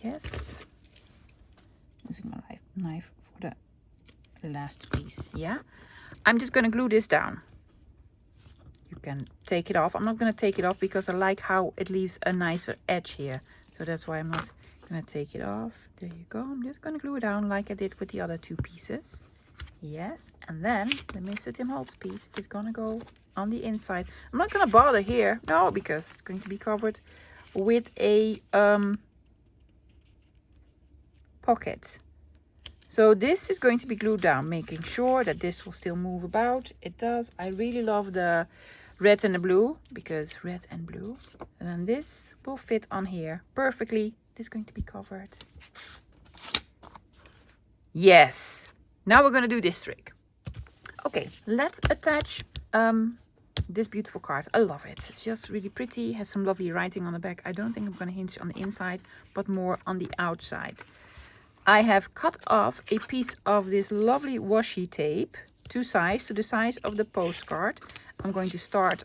A: Yes, using my knife for the last piece. Yeah, I'm just going to glue this down. You can take it off. I'm not going to take it off because I like how it leaves a nicer edge here. So that's why I'm not going to take it off. There you go. I'm just going to glue it down like I did with the other two pieces. Yes, and then the Mr. Tim Holtz piece is going to go on the inside. I'm not going to bother here. No, because it's going to be covered with a pocket. So this is going to be glued down, making sure that this will still move about. It does. I really love the red and the blue, because red and blue. And then this will fit on here perfectly. This is going to be covered. Yes. Now we're going to do this trick. Okay, let's attach this beautiful card. I love it. It's just really pretty. Has some lovely writing on the back. I don't think I'm going to hinge on the inside, but more on the outside. I have cut off a piece of this lovely washi tape to the size of the postcard. I'm going to start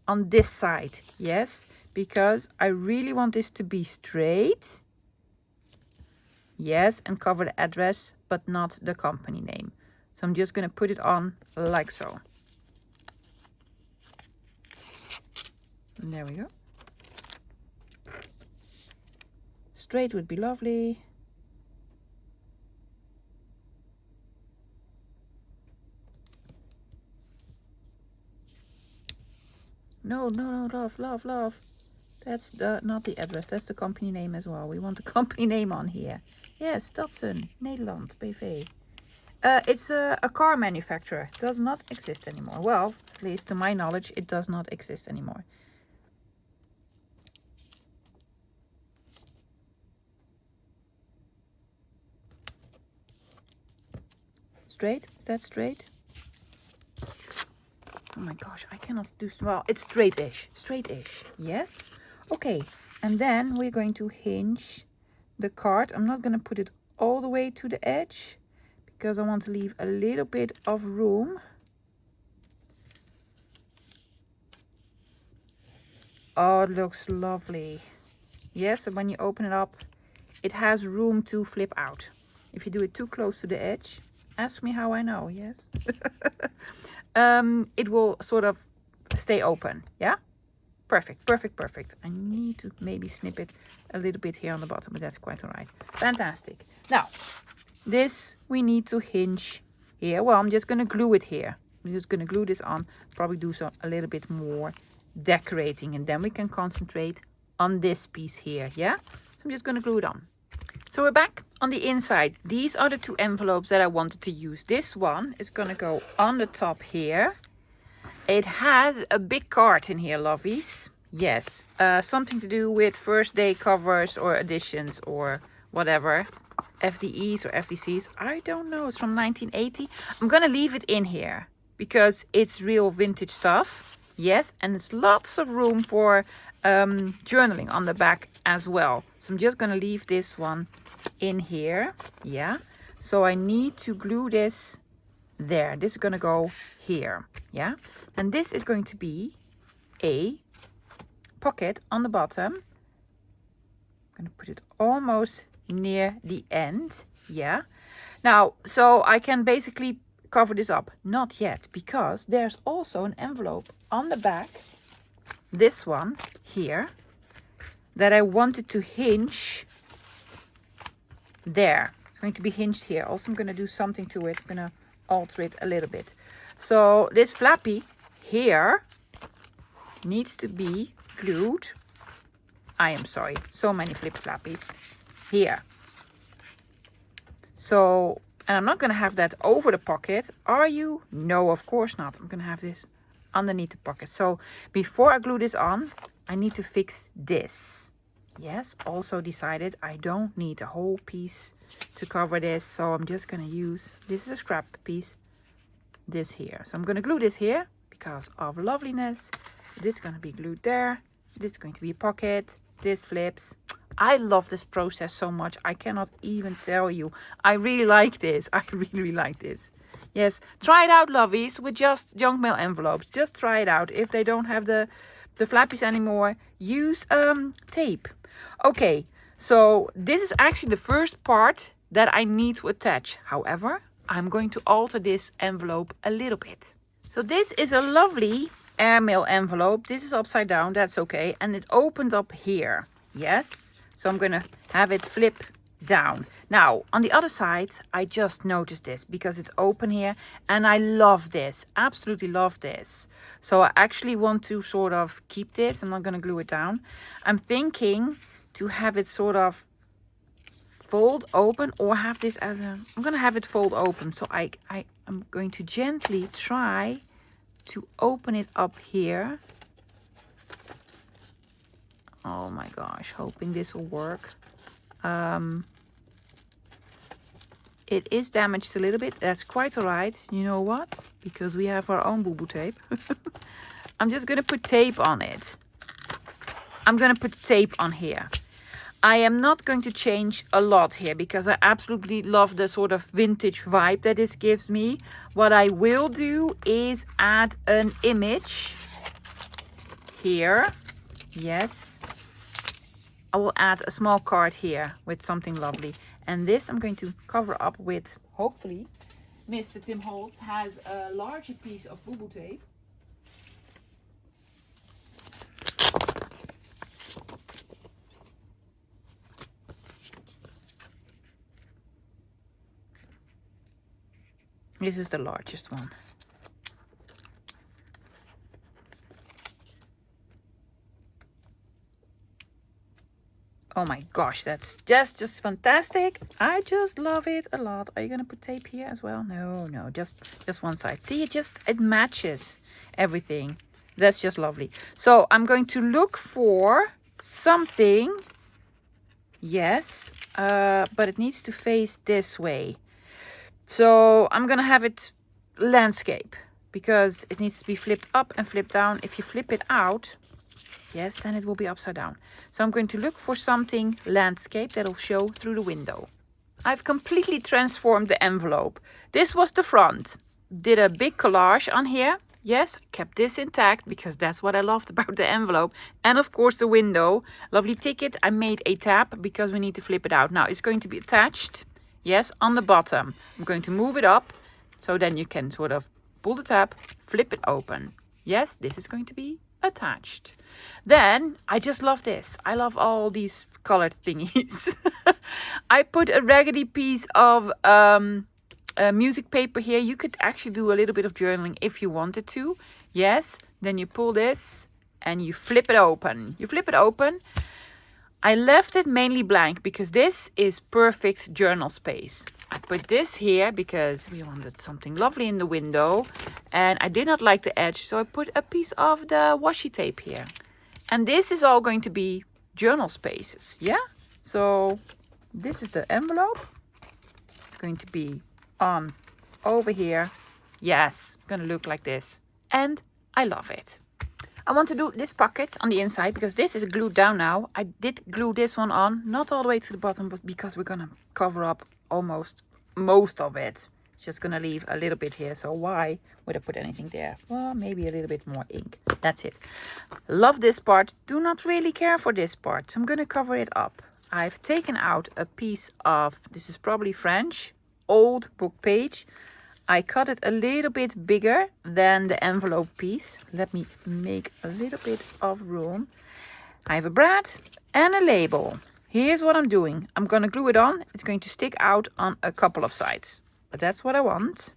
A: on this side, yes, because I really want this to be straight. Yes, and cover the address, but not the company name. So I'm just going to put it on like so. And there we go. Straight would be lovely. No, love. That's not the address, that's the company name as well. We want the company name on here. Yes, Datsun, Nederland, BV. It's a car manufacturer. It does not exist anymore. Well, at least to my knowledge, it does not exist anymore. Straight? Is that straight? Oh my gosh, I cannot do... Well, it's straight-ish. Straight-ish. Yes. Okay. And then we're going to hinge the card. I'm not going to put it all the way to the edge because I want to leave a little bit of room. Oh, it looks lovely. Yes, and when you open it up, it has room to flip out. If you do it too close to the edge, ask me how I know, yes? It will sort of stay open, yeah? Perfect, perfect, perfect. I need to maybe snip it a little bit here on the bottom, but that's quite all right. Fantastic. Now, this we need to hinge here. Well, I'm just going to glue it here. I'm just going to glue this on, probably do a little bit more decorating, and then we can concentrate on this piece here, yeah? So I'm just going to glue it on. So we're back on the inside. These are the two envelopes that I wanted to use. This one is going to go on the top here. It has a big card in here, lovies. Yes, something to do with first day covers or editions or whatever. FDEs or FDCs. I don't know. It's from 1980. I'm going to leave it in here because it's real vintage stuff. Yes, and it's lots of room for journaling on the back as well. So I'm just going to leave this one in here. Yeah. So I need to glue this there. This is going to go here. Yeah. And this is going to be a pocket on the bottom. I'm going to put it almost near the end. Yeah. Now, so I can basically cover this up. Not yet, because there's also an envelope on the back. This one here that I wanted to hinge there. It's going to be hinged here. Also, I'm going to do something to it. I'm going to alter it a little bit. So this flappy here needs to be glued. I am sorry. So many flip flappies here. So, and I'm not going to have that over the pocket. Are you? No, of course not. I'm going to have this underneath the pocket. So before I glue this on, I need to fix this. Yes, also decided I don't need a whole piece to cover this. So I'm just going to use, this is a scrap piece, this here. So I'm going to glue this here because of loveliness. This is going to be glued there. This is going to be a pocket. This flips. I love this process so much. I cannot even tell you. I really like this. I really like this. Yes, try it out, lovies, with just junk mail envelopes. Just try it out. If they don't have the flappies anymore, use tape. Okay, so this is actually the first part that I need to attach. However, I'm going to alter this envelope a little bit. So this is a lovely airmail envelope. This is upside down, that's okay. And it opened up here. Yes, so I'm going to have it flip down. Now, on the other side, I just noticed this because it's open here. And I love this, absolutely love this. So I actually want to sort of keep this. I'm not going to glue it down. I'm thinking to have it sort of fold open or have this as a... I'm going to have it fold open. So I'm going to gently try to open it up here. Oh my gosh, hoping this will work. It is damaged a little bit. That's quite all right. You know what? Because we have our own boo-boo tape. I'm just going to put tape on it. I'm going to put tape on here. I am not going to change a lot here because I absolutely love the sort of vintage vibe that this gives me. What I will do is add an image here. Yes. I will add a small card here with something lovely. And this I'm going to cover up with, hopefully, Mr. Tim Holtz has a larger piece of boo-boo tape. This is the largest one. Oh my gosh, that's just fantastic. I just love it a lot. Are you gonna put tape here as well? No, just one side. See, it matches everything. That's just lovely. So I'm going to look for something. Yes, but it needs to face this way. So I'm gonna have it landscape because it needs to be flipped up and flipped down. If you flip it out, yes, then it will be upside down. So I'm going to look for something landscape that'll show through the window. I've completely transformed the envelope. This was the front. Did a big collage on here. Yes, kept this intact because that's what I loved about the envelope. And of course the window. Lovely ticket. I made a tab because we need to flip it out. Now it's going to be attached. Yes, on the bottom. I'm going to move it up so then you can sort of pull the tab, flip it open. Yes, this is going to be attached. Then I just love this. I love all these colored thingies. I put a raggedy piece of music paper here. You could actually do a little bit of journaling if you wanted to. Yes, then you pull this and you flip it open. You flip it open. I left it mainly blank because this is perfect journal space. I put this here because we wanted something lovely in the window and I did not like the edge, so I put a piece of the washi tape here. And this is all going to be journal spaces, yeah? So this is the envelope. It's going to be on over here. Yes, gonna look like this. And I love it. I want to do this pocket on the inside because this is glued down now. I did glue this one on, not all the way to the bottom, but because we're gonna cover up almost most of it. It's just gonna leave a little bit here. So why would I put anything there? Well, maybe a little bit more ink. That's it. Love this part. Do not really care for this part. So I'm gonna cover it up. I've taken out a piece of, this is probably French, old book page. I cut it a little bit bigger than the envelope piece. Let me make a little bit of room. I have a brad and a label. Here's what I'm doing. I'm going to glue it on. It's going to stick out on a couple of sides. But that's what I want.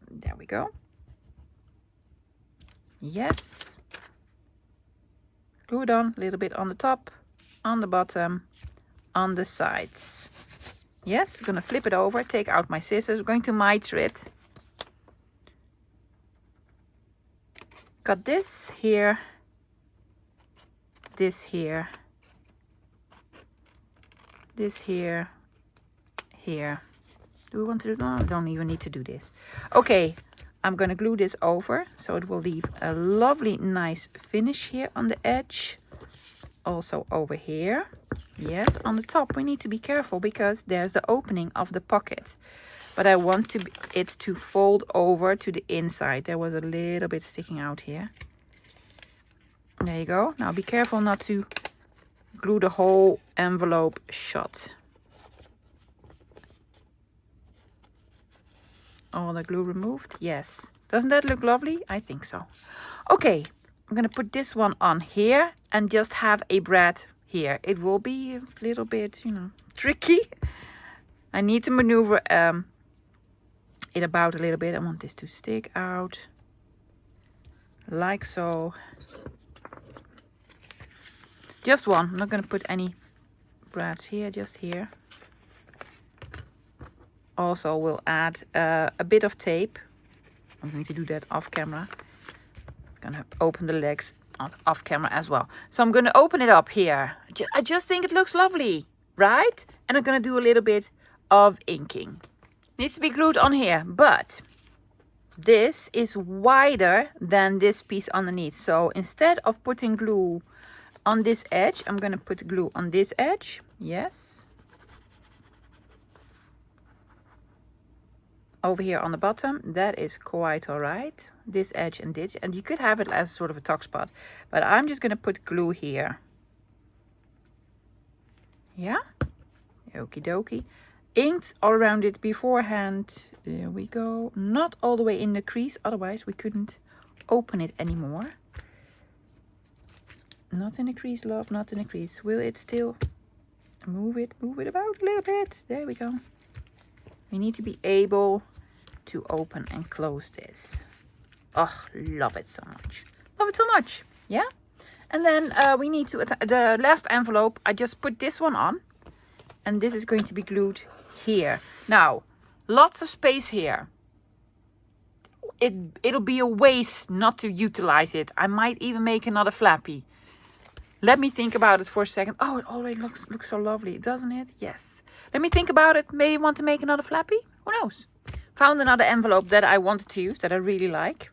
A: There we go. Yes. Glue it on a little bit on the top, on the bottom, on the sides. Yes, I'm going to flip it over, take out my scissors. I'm going to miter it. Got this here, this here, this here, here. Do we want to do? No, I don't even need to do this. Okay, I'm going to glue this over so it will leave a lovely, nice finish here on the edge. Also over here. Yes, on the top we need to be careful because there's the opening of the pocket. But I want it to fold over to the inside. There was a little bit sticking out here. There you go. Now be careful not to glue the whole envelope shut. All the glue removed? Yes. Doesn't that look lovely? I think so. Okay, I'm going to put this one on here and just have a brad here. It will be a little bit, tricky. I need to maneuver it about a little bit. I want this to stick out like so. Just one. I'm not going to put any brads here, just here. Also, we'll add a bit of tape. I'm going to do that off camera. I'm going to open the legs off camera as well. So I'm going to open it up here. I just think it looks lovely, right? And I'm going to do a little bit of inking. Needs to be glued on here, but this is wider than this piece underneath. So instead of putting glue on this edge. I'm going to put glue on this edge. Yes. Over here on the bottom, that is quite all right. This edge and this, and you could have it as sort of a tuck spot, but I'm just going to put glue here. Yeah, okie dokie. Inked all around it beforehand. There we go. Not all the way in the crease, otherwise we couldn't open it anymore. Not in the crease, love, not in the crease. Will it still move it about a little bit? There we go. We need to be able to open and close this. Oh, love it so much. Love it so much. Yeah. And then we need to attach the last envelope. I just put this one on, and this is going to be glued here. Now, lots of space here. It'll be a waste not to utilize it. I might even make another flappy. Let me think about it for a second. Oh, it already looks so lovely, doesn't it? Yes. Let me think about it. Maybe want to make another flappy? Who knows? Found another envelope that I wanted to use that I really like.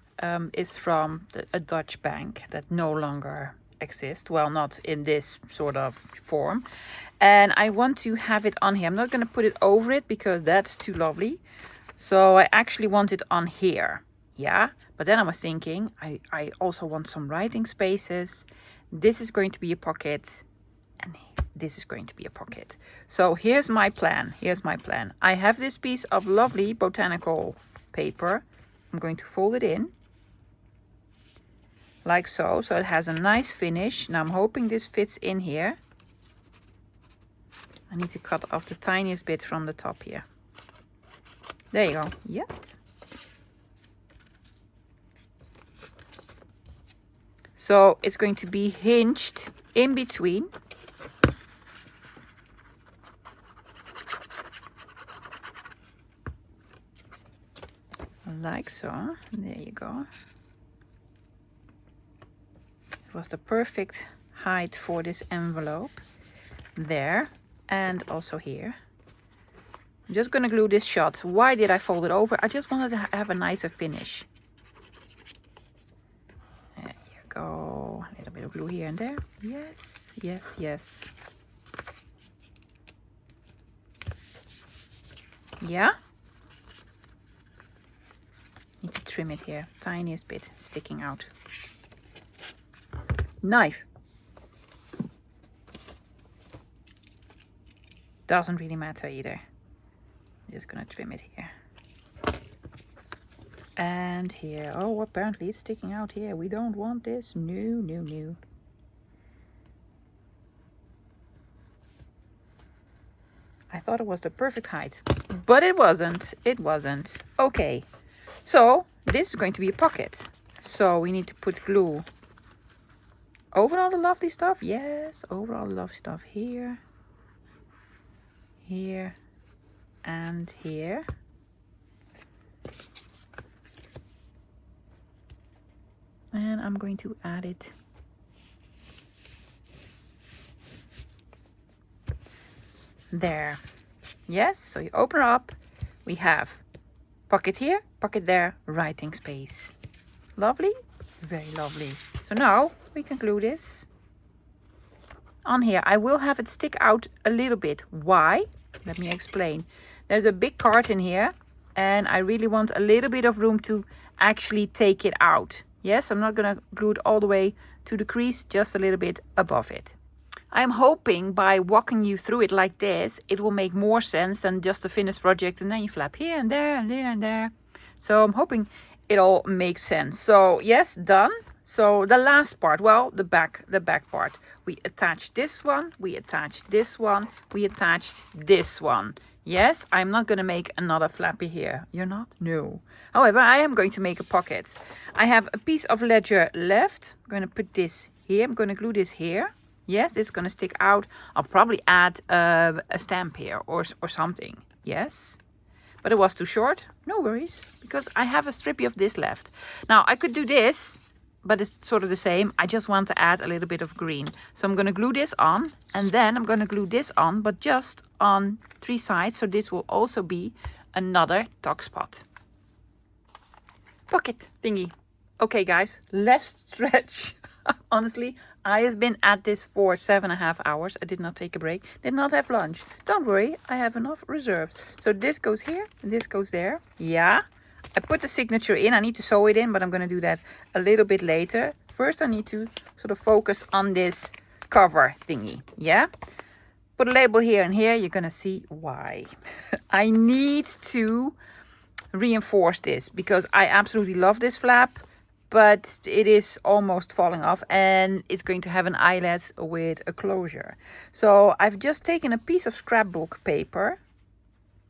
A: It's from a Dutch bank that no longer exists. Well, not in this sort of form. And I want to have it on here. I'm not going to put it over it because that's too lovely. So I actually want it on here. Yeah. But then I was thinking, I also want some writing spaces. This is going to be a pocket. And this is going to be a pocket. So here's my plan. I have this piece of lovely botanical paper. I'm going to fold it in. Like so. So it has a nice finish. Now I'm hoping this fits in here. I need to cut off the tiniest bit from the top here. There you go. Yes. So it's going to be hinged in between. Like so. There you go. It was the perfect height for this envelope. There. And also here. I'm just going to glue this shut. Why did I fold it over? I just wanted to have a nicer finish. There you go. A little bit of glue here and there. Yes, yes, yes. Yeah. Need to trim it here. Tiniest bit sticking out. Knife. Doesn't really matter either. Just gonna trim it here. And here. Oh, apparently it's sticking out here. We don't want this. No, no, no. I thought it was the perfect height. But it wasn't. It wasn't. Okay. So this is going to be a pocket. So we need to put glue over all the lovely stuff. Yes, over all the lovely stuff here. Here and here. And I'm going to add it there. Yes, so you open it up. We have pocket here, pocket there, writing space. Lovely, very lovely. So now we can glue this on here. I will have it stick out a little bit. Why? Let me explain. There's a big card in here and I really want a little bit of room to actually take it out. Yes, I'm not going to glue it all the way to the crease, just a little bit above it. I'm hoping by walking you through it like this, it will make more sense than just a finished project and then you flap here and there and there and there. So I'm hoping it all makes sense. So yes, done. So the last part, well, the back part. We attached this one, we attached this one, we attached this one. Yes, I'm not going to make another flappy here. You're not? No. However, I am going to make a pocket. I have a piece of ledger left. I'm going to put this here. I'm going to glue this here. Yes, this is going to stick out. I'll probably add a stamp here or something. Yes. But it was too short. No worries. Because I have a strippy of this left. Now, I could do this. But it's sort of the same. I just want to add a little bit of green. So I'm going to glue this on. And then I'm going to glue this on. But just on 3 sides. So this will also be another tuck spot. Pocket thingy. Okay guys. Let's stretch. Honestly, I have been at this for 7.5 hours. I did not take a break. Did not have lunch. Don't worry, I have enough reserved. So this goes here, and this goes there. Yeah. I put the signature in. I need to sew it in, but I'm going to do that a little bit later. First, I need to sort of focus on this cover thingy. Yeah. Put a label here and here. You're going to see why. I need to reinforce this because I absolutely love this flap, but it is almost falling off and it's going to have an eyelet with a closure. So I've just taken a piece of scrapbook paper,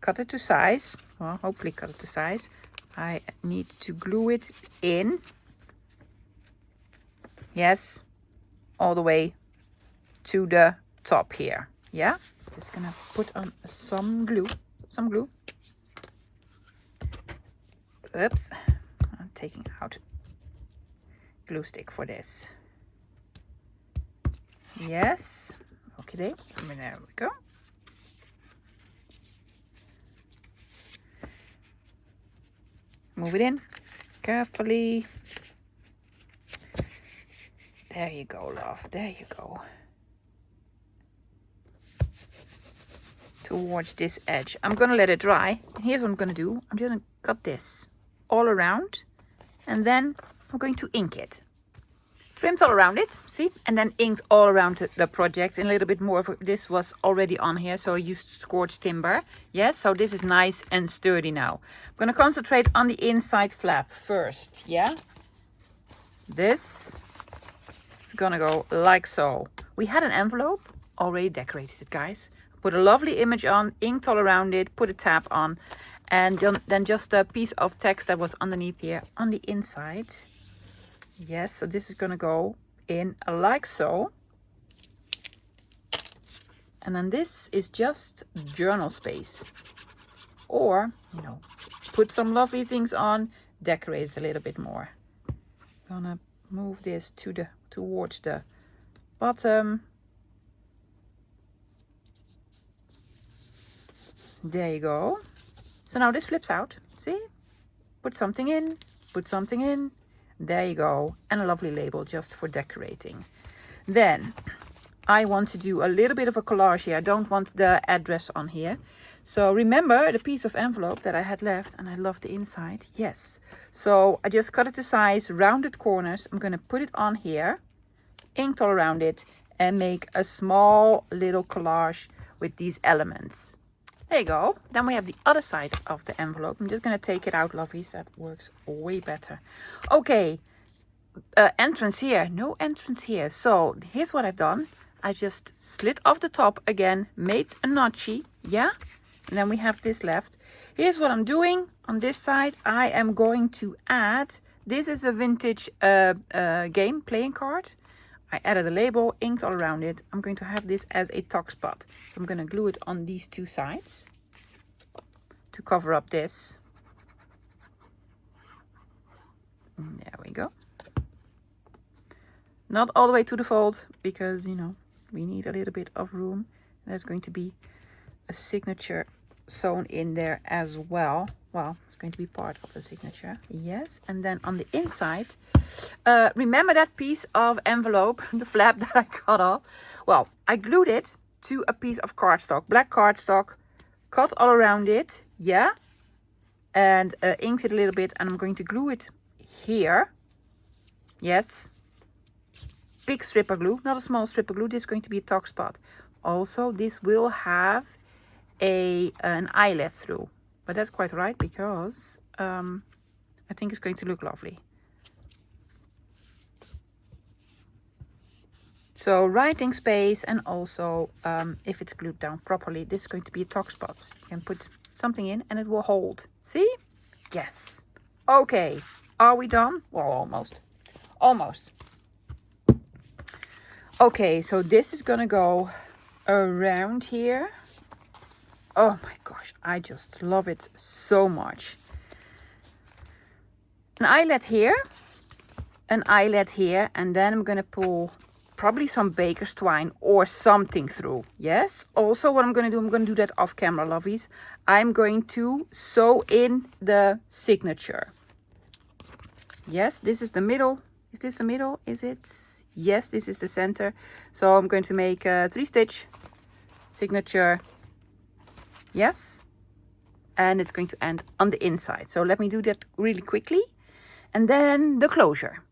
A: cut it to size. Well, hopefully cut it to size. I need to glue it in. Yes, all the way to the top here. Yeah, just gonna put on some glue. Oops, I'm taking out glue stick for this. Yes, okay, there we go. Move it in carefully. There you go, love. There you go. Towards this edge. I'm gonna let it dry. Here's what I'm gonna do. I'm just gonna cut this all around, and then I'm going to ink it. Trimmed all around it, see? And then inked all around the project. And a little bit more of this was already on here, so I used scorched timber. Yes, so this is nice and sturdy now. I'm gonna concentrate on the inside flap first, yeah? This is gonna go like so. We had an envelope already decorated, guys. Put a lovely image on, inked all around it, put a tab on, and then just a piece of text that was underneath here on the inside. Yes, so this is gonna go in like so. And then this is just journal space. Or, you know, put some lovely things on, decorate it a little bit more. Gonna move this towards the bottom. There you go. So now this flips out. See? Put something in, put something in. There you go. And a lovely label just for decorating. Then I want to do a little bit of a collage here. I don't want the address on here. So remember the piece of envelope that I had left, and I love the inside. Yes. So I just cut it to size, rounded corners. I'm going to put it on here, inked all around it, and make a small little collage with these elements. There you go. Then we have the other side of the envelope. I'm just going to take it out, lovies. That works way better. Okay. Entrance here. No entrance here. So here's what I've done. I just slit off the top again, made a notchy. Yeah. And then we have this left. Here's what I'm doing on this side. I am going to add, this is a vintage game playing card. I added a label, inked all around it. I'm going to have this as a tuck spot. So I'm going to glue it on these two sides to cover up this. And there we go. Not all the way to the fold because, you know, we need a little bit of room. There's going to be a signature sewn in there as well. Well, it's going to be part of the signature. Yes. And then on the inside, remember that piece of envelope, the flap that I cut off? Well, I glued it to a piece of cardstock, black cardstock, cut all around it. Yeah. And inked it a little bit. And I'm going to glue it here. Yes. Big strip of glue, not a small strip of glue. This is going to be a tuck spot. Also, this will have an eyelet through. But that's quite right because I think it's going to look lovely. So writing space, and also if it's glued down properly, this is going to be a tuck spot. You can put something in and it will hold. See? Yes. Okay. Are we done? Well, almost. Almost. Okay, so this is gonna go around here. Oh my gosh, I just love it so much. An eyelet here, and then I'm gonna pull probably some baker's twine or something through. Yes. Also, what I'm gonna do that off camera, lovies. I'm going to sew in the signature. Yes, this is the middle. Is this the middle? Is it? Yes, this is the center. So I'm going to make a 3-stitch signature. Yes. And it's going to end on the inside. So let me do that really quickly. And then the closure.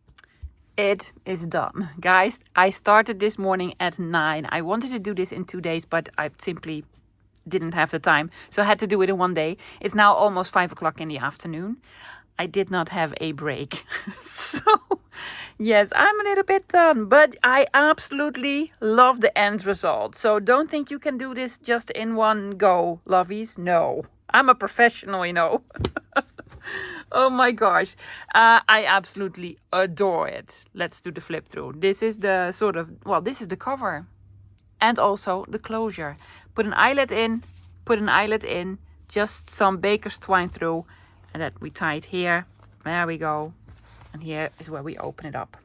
A: It is done. Guys, I started this morning at 9. I wanted to do this in 2 days, but I simply didn't have the time. So I had to do it in 1 day. It's now almost 5 o'clock in the afternoon. I did not have a break. So, yes, I'm a little bit done, but I absolutely love the end result. So don't think you can do this just in one go, lovies. No, I'm a professional, you know. Oh my gosh, I absolutely adore it. Let's do the flip through. This is the sort of, well, this is the cover and also the closure. Put an eyelet in, just some baker's twine through, and that we tie it here. There we go. And here is where we open it up.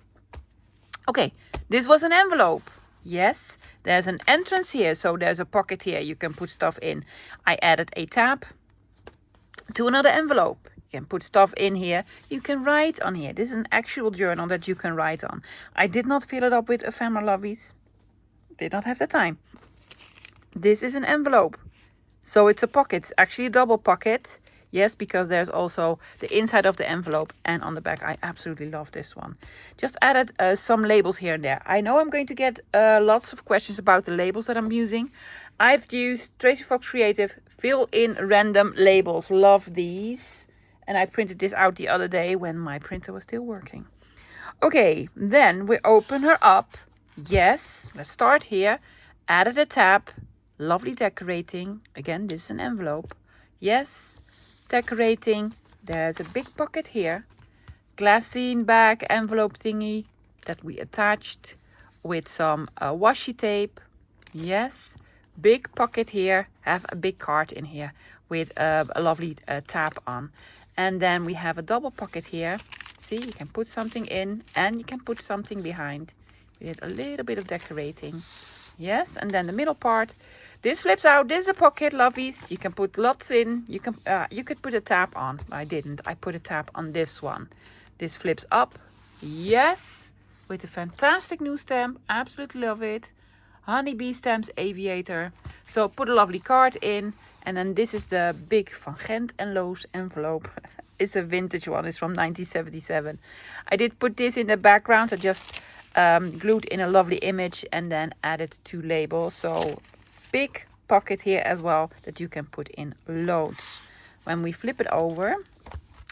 A: Okay, this was an envelope. Yes, there's an entrance here, so there's a pocket here. You can put stuff in. I added a tab to another envelope. You can put stuff in here. You can write on here. This is an actual journal that you can write on. I did not fill it up with ephemera lovies. Did not have the time. This is an envelope. So it's a pocket. It's actually a double pocket. Yes, because there's also the inside of the envelope and on the back. I absolutely love this one. Just added some labels here and there. I know I'm going to get lots of questions about the labels that I'm using. I've used Tracy Fox Creative fill in random labels. Love these. And I printed this out the other day when my printer was still working. Okay, then we open her up. Yes, let's start here. Added a tab. Lovely decorating. Again, this is an envelope. Yes. Decorating. There's a big pocket here. Glassine bag envelope thingy that we attached with some washi tape. Yes. Big pocket here. Have a big card in here with a lovely tab on. And then we have a double pocket here. See, you can put something in and you can put something behind. We did a little bit of decorating. Yes, and then the middle part. This flips out. This is a pocket, lovies. You can put lots in. You could put a tab on. I didn't. I put a tab on this one. This flips up. Yes, with a fantastic new stamp. Absolutely love it. Honeybee Stamps Aviator. So put a lovely card in. And then this is the big Van Gent and Loos envelope. It's a vintage one. It's from 1977. I did put this in the background. I just glued in a lovely image and then added 2 labels. So big pocket here as well that you can put in loads. When we flip it over,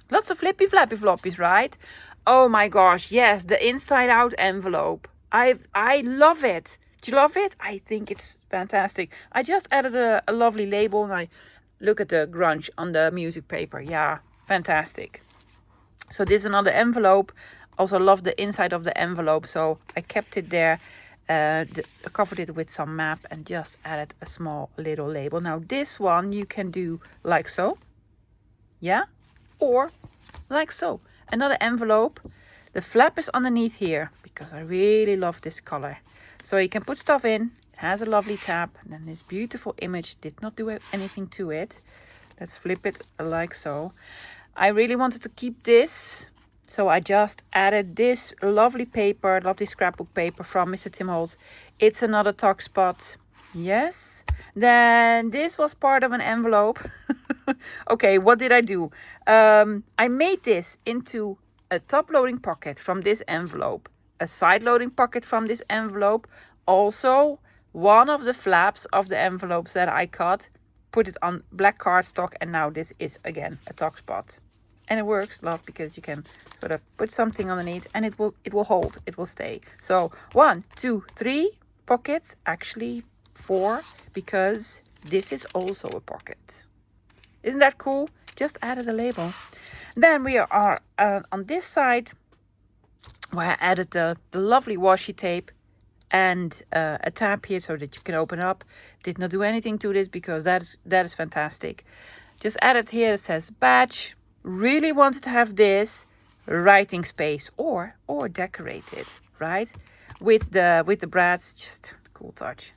A: lots of flippy flappy floppies, right? Oh my gosh, yes, the inside out envelope. I love it. Do you love it? I think it's fantastic. I just added a lovely label and I look at the grunge on the music paper. Yeah, fantastic. So this is another envelope. Also love the inside of the envelope, so I kept it there. Covered it with some map and just added a small little label. Now this one you can do like so, yeah, or like so. Another envelope. The flap is underneath here because I really love this color. So you can put stuff in. It has a lovely tab and then this beautiful image. Did not do anything to it. Let's flip it like so. I really wanted to keep this. So I just added this lovely paper, lovely scrapbook paper from Mr. Tim Holtz. It's another tuck spot. Yes. Then this was part of an envelope. Okay, what did I do? I made this into a top loading pocket from this envelope. A side loading pocket from this envelope. Also, one of the flaps of the envelopes that I cut. Put it on black cardstock and now this is again a tuck spot. And it works, love, because you can sort of put something underneath and it will hold, it will stay. So 1, 2, 3 pockets, actually 4, because this is also a pocket. Isn't that cool? Just added a label. Then we are on this side where I added the lovely washi tape and a tab here so that you can open up. Did not do anything to this because that is fantastic. Just added here, it says badge. Really wanted to have this writing space or decorated, right? With the brads, just cool touch.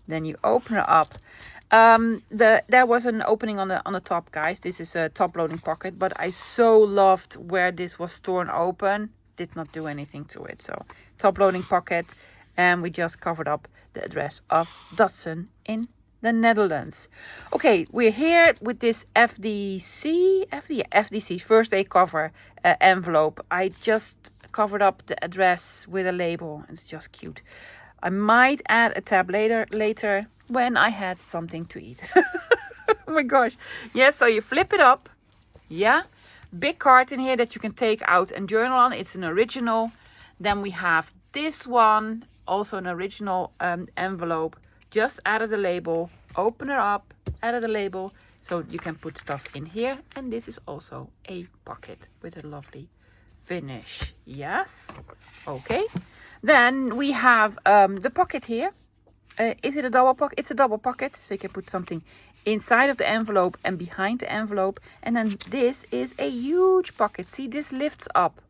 A: Then you open it up. There was an opening on the top, guys. This is a top loading pocket, but I so loved where this was torn open. did not do anything to it. So top loading pocket, and we just covered up the address of Dodson in the Netherlands. Okay, we're here with this FDC first day cover envelope. I just covered up the address with a label. It's just cute. I might add a tab later when I had something to eat. Oh my gosh. Yeah, so you flip it up. Yeah. Big card in here that you can take out and journal on. It's an original. Then we have this one, also an original envelope. Just added the label, open it up, added the label, so you can put stuff in here. And this is also a pocket with a lovely finish. Yes. Okay. Then we have the pocket here. Is it a double pocket? It's a double pocket, so you can put something inside of the envelope and behind the envelope. And then this is a huge pocket. See, this lifts up.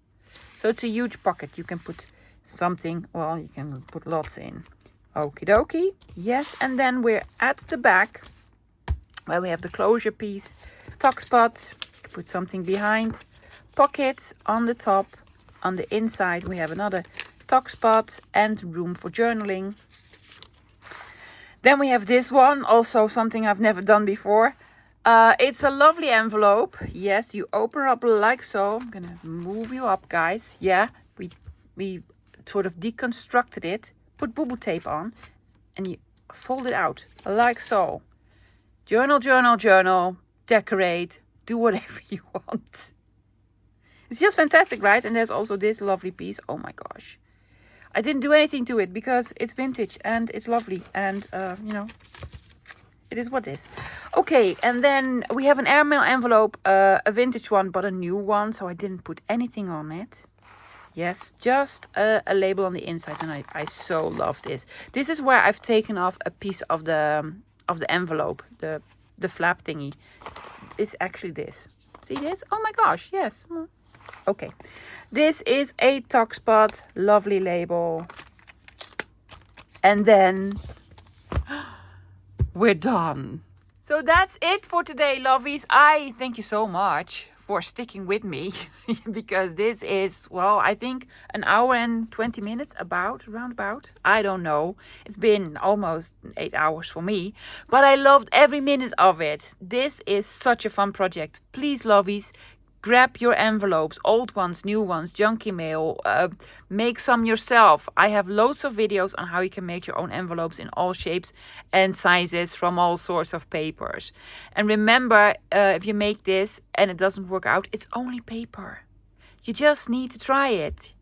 A: So it's a huge pocket. You can put something, well, you can put lots in. Okie dokie. Yes, and then we're at the back where we have the closure piece, tuck spot, put something behind, pockets on the top. On the inside we have another tuck spot and room for journaling. Then we have this one, also something I've never done before. It's a lovely envelope. Yes, you open it up like so. I'm gonna move you up, guys. Yeah, we sort of deconstructed it, put boo-boo tape on, and you fold it out like so. Journal, journal, journal, decorate, do whatever you want. It's just fantastic, right? And there's also this lovely piece. Oh my gosh. I didn't do anything to it because it's vintage and it's lovely. And, you know, it is what it is. Okay, and then we have an airmail envelope, a vintage one, but a new one. So I didn't put anything on it. Yes, just a label on the inside. And I so love this. This is where I've taken off a piece of the envelope, the flap thingy. It's actually this. See this? Oh my gosh, yes. Okay, this is a tuck spot, lovely label. And then we're done. So that's it for today, lovies. I thank you so much for sticking with me because this is, well, I think an hour and 20 minutes round about. I don't know. It's been almost 8 hours for me, but I loved every minute of it. This is such a fun project. Please, lovies, grab your envelopes, old ones, new ones, Junkmail, make some yourself. I have loads of videos on how you can make your own envelopes in all shapes and sizes from all sorts of papers. And remember, if you make this and it doesn't work out, it's only paper. You just need to try it.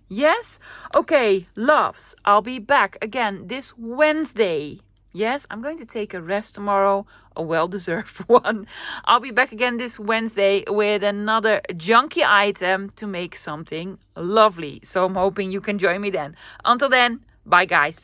A: Yes? Okay, loves, I'll be back again this Wednesday. Yes, I'm going to take a rest tomorrow, a well-deserved one. I'll be back again this Wednesday with another junky item to make something lovely. So I'm hoping you can join me then. Until then, bye guys.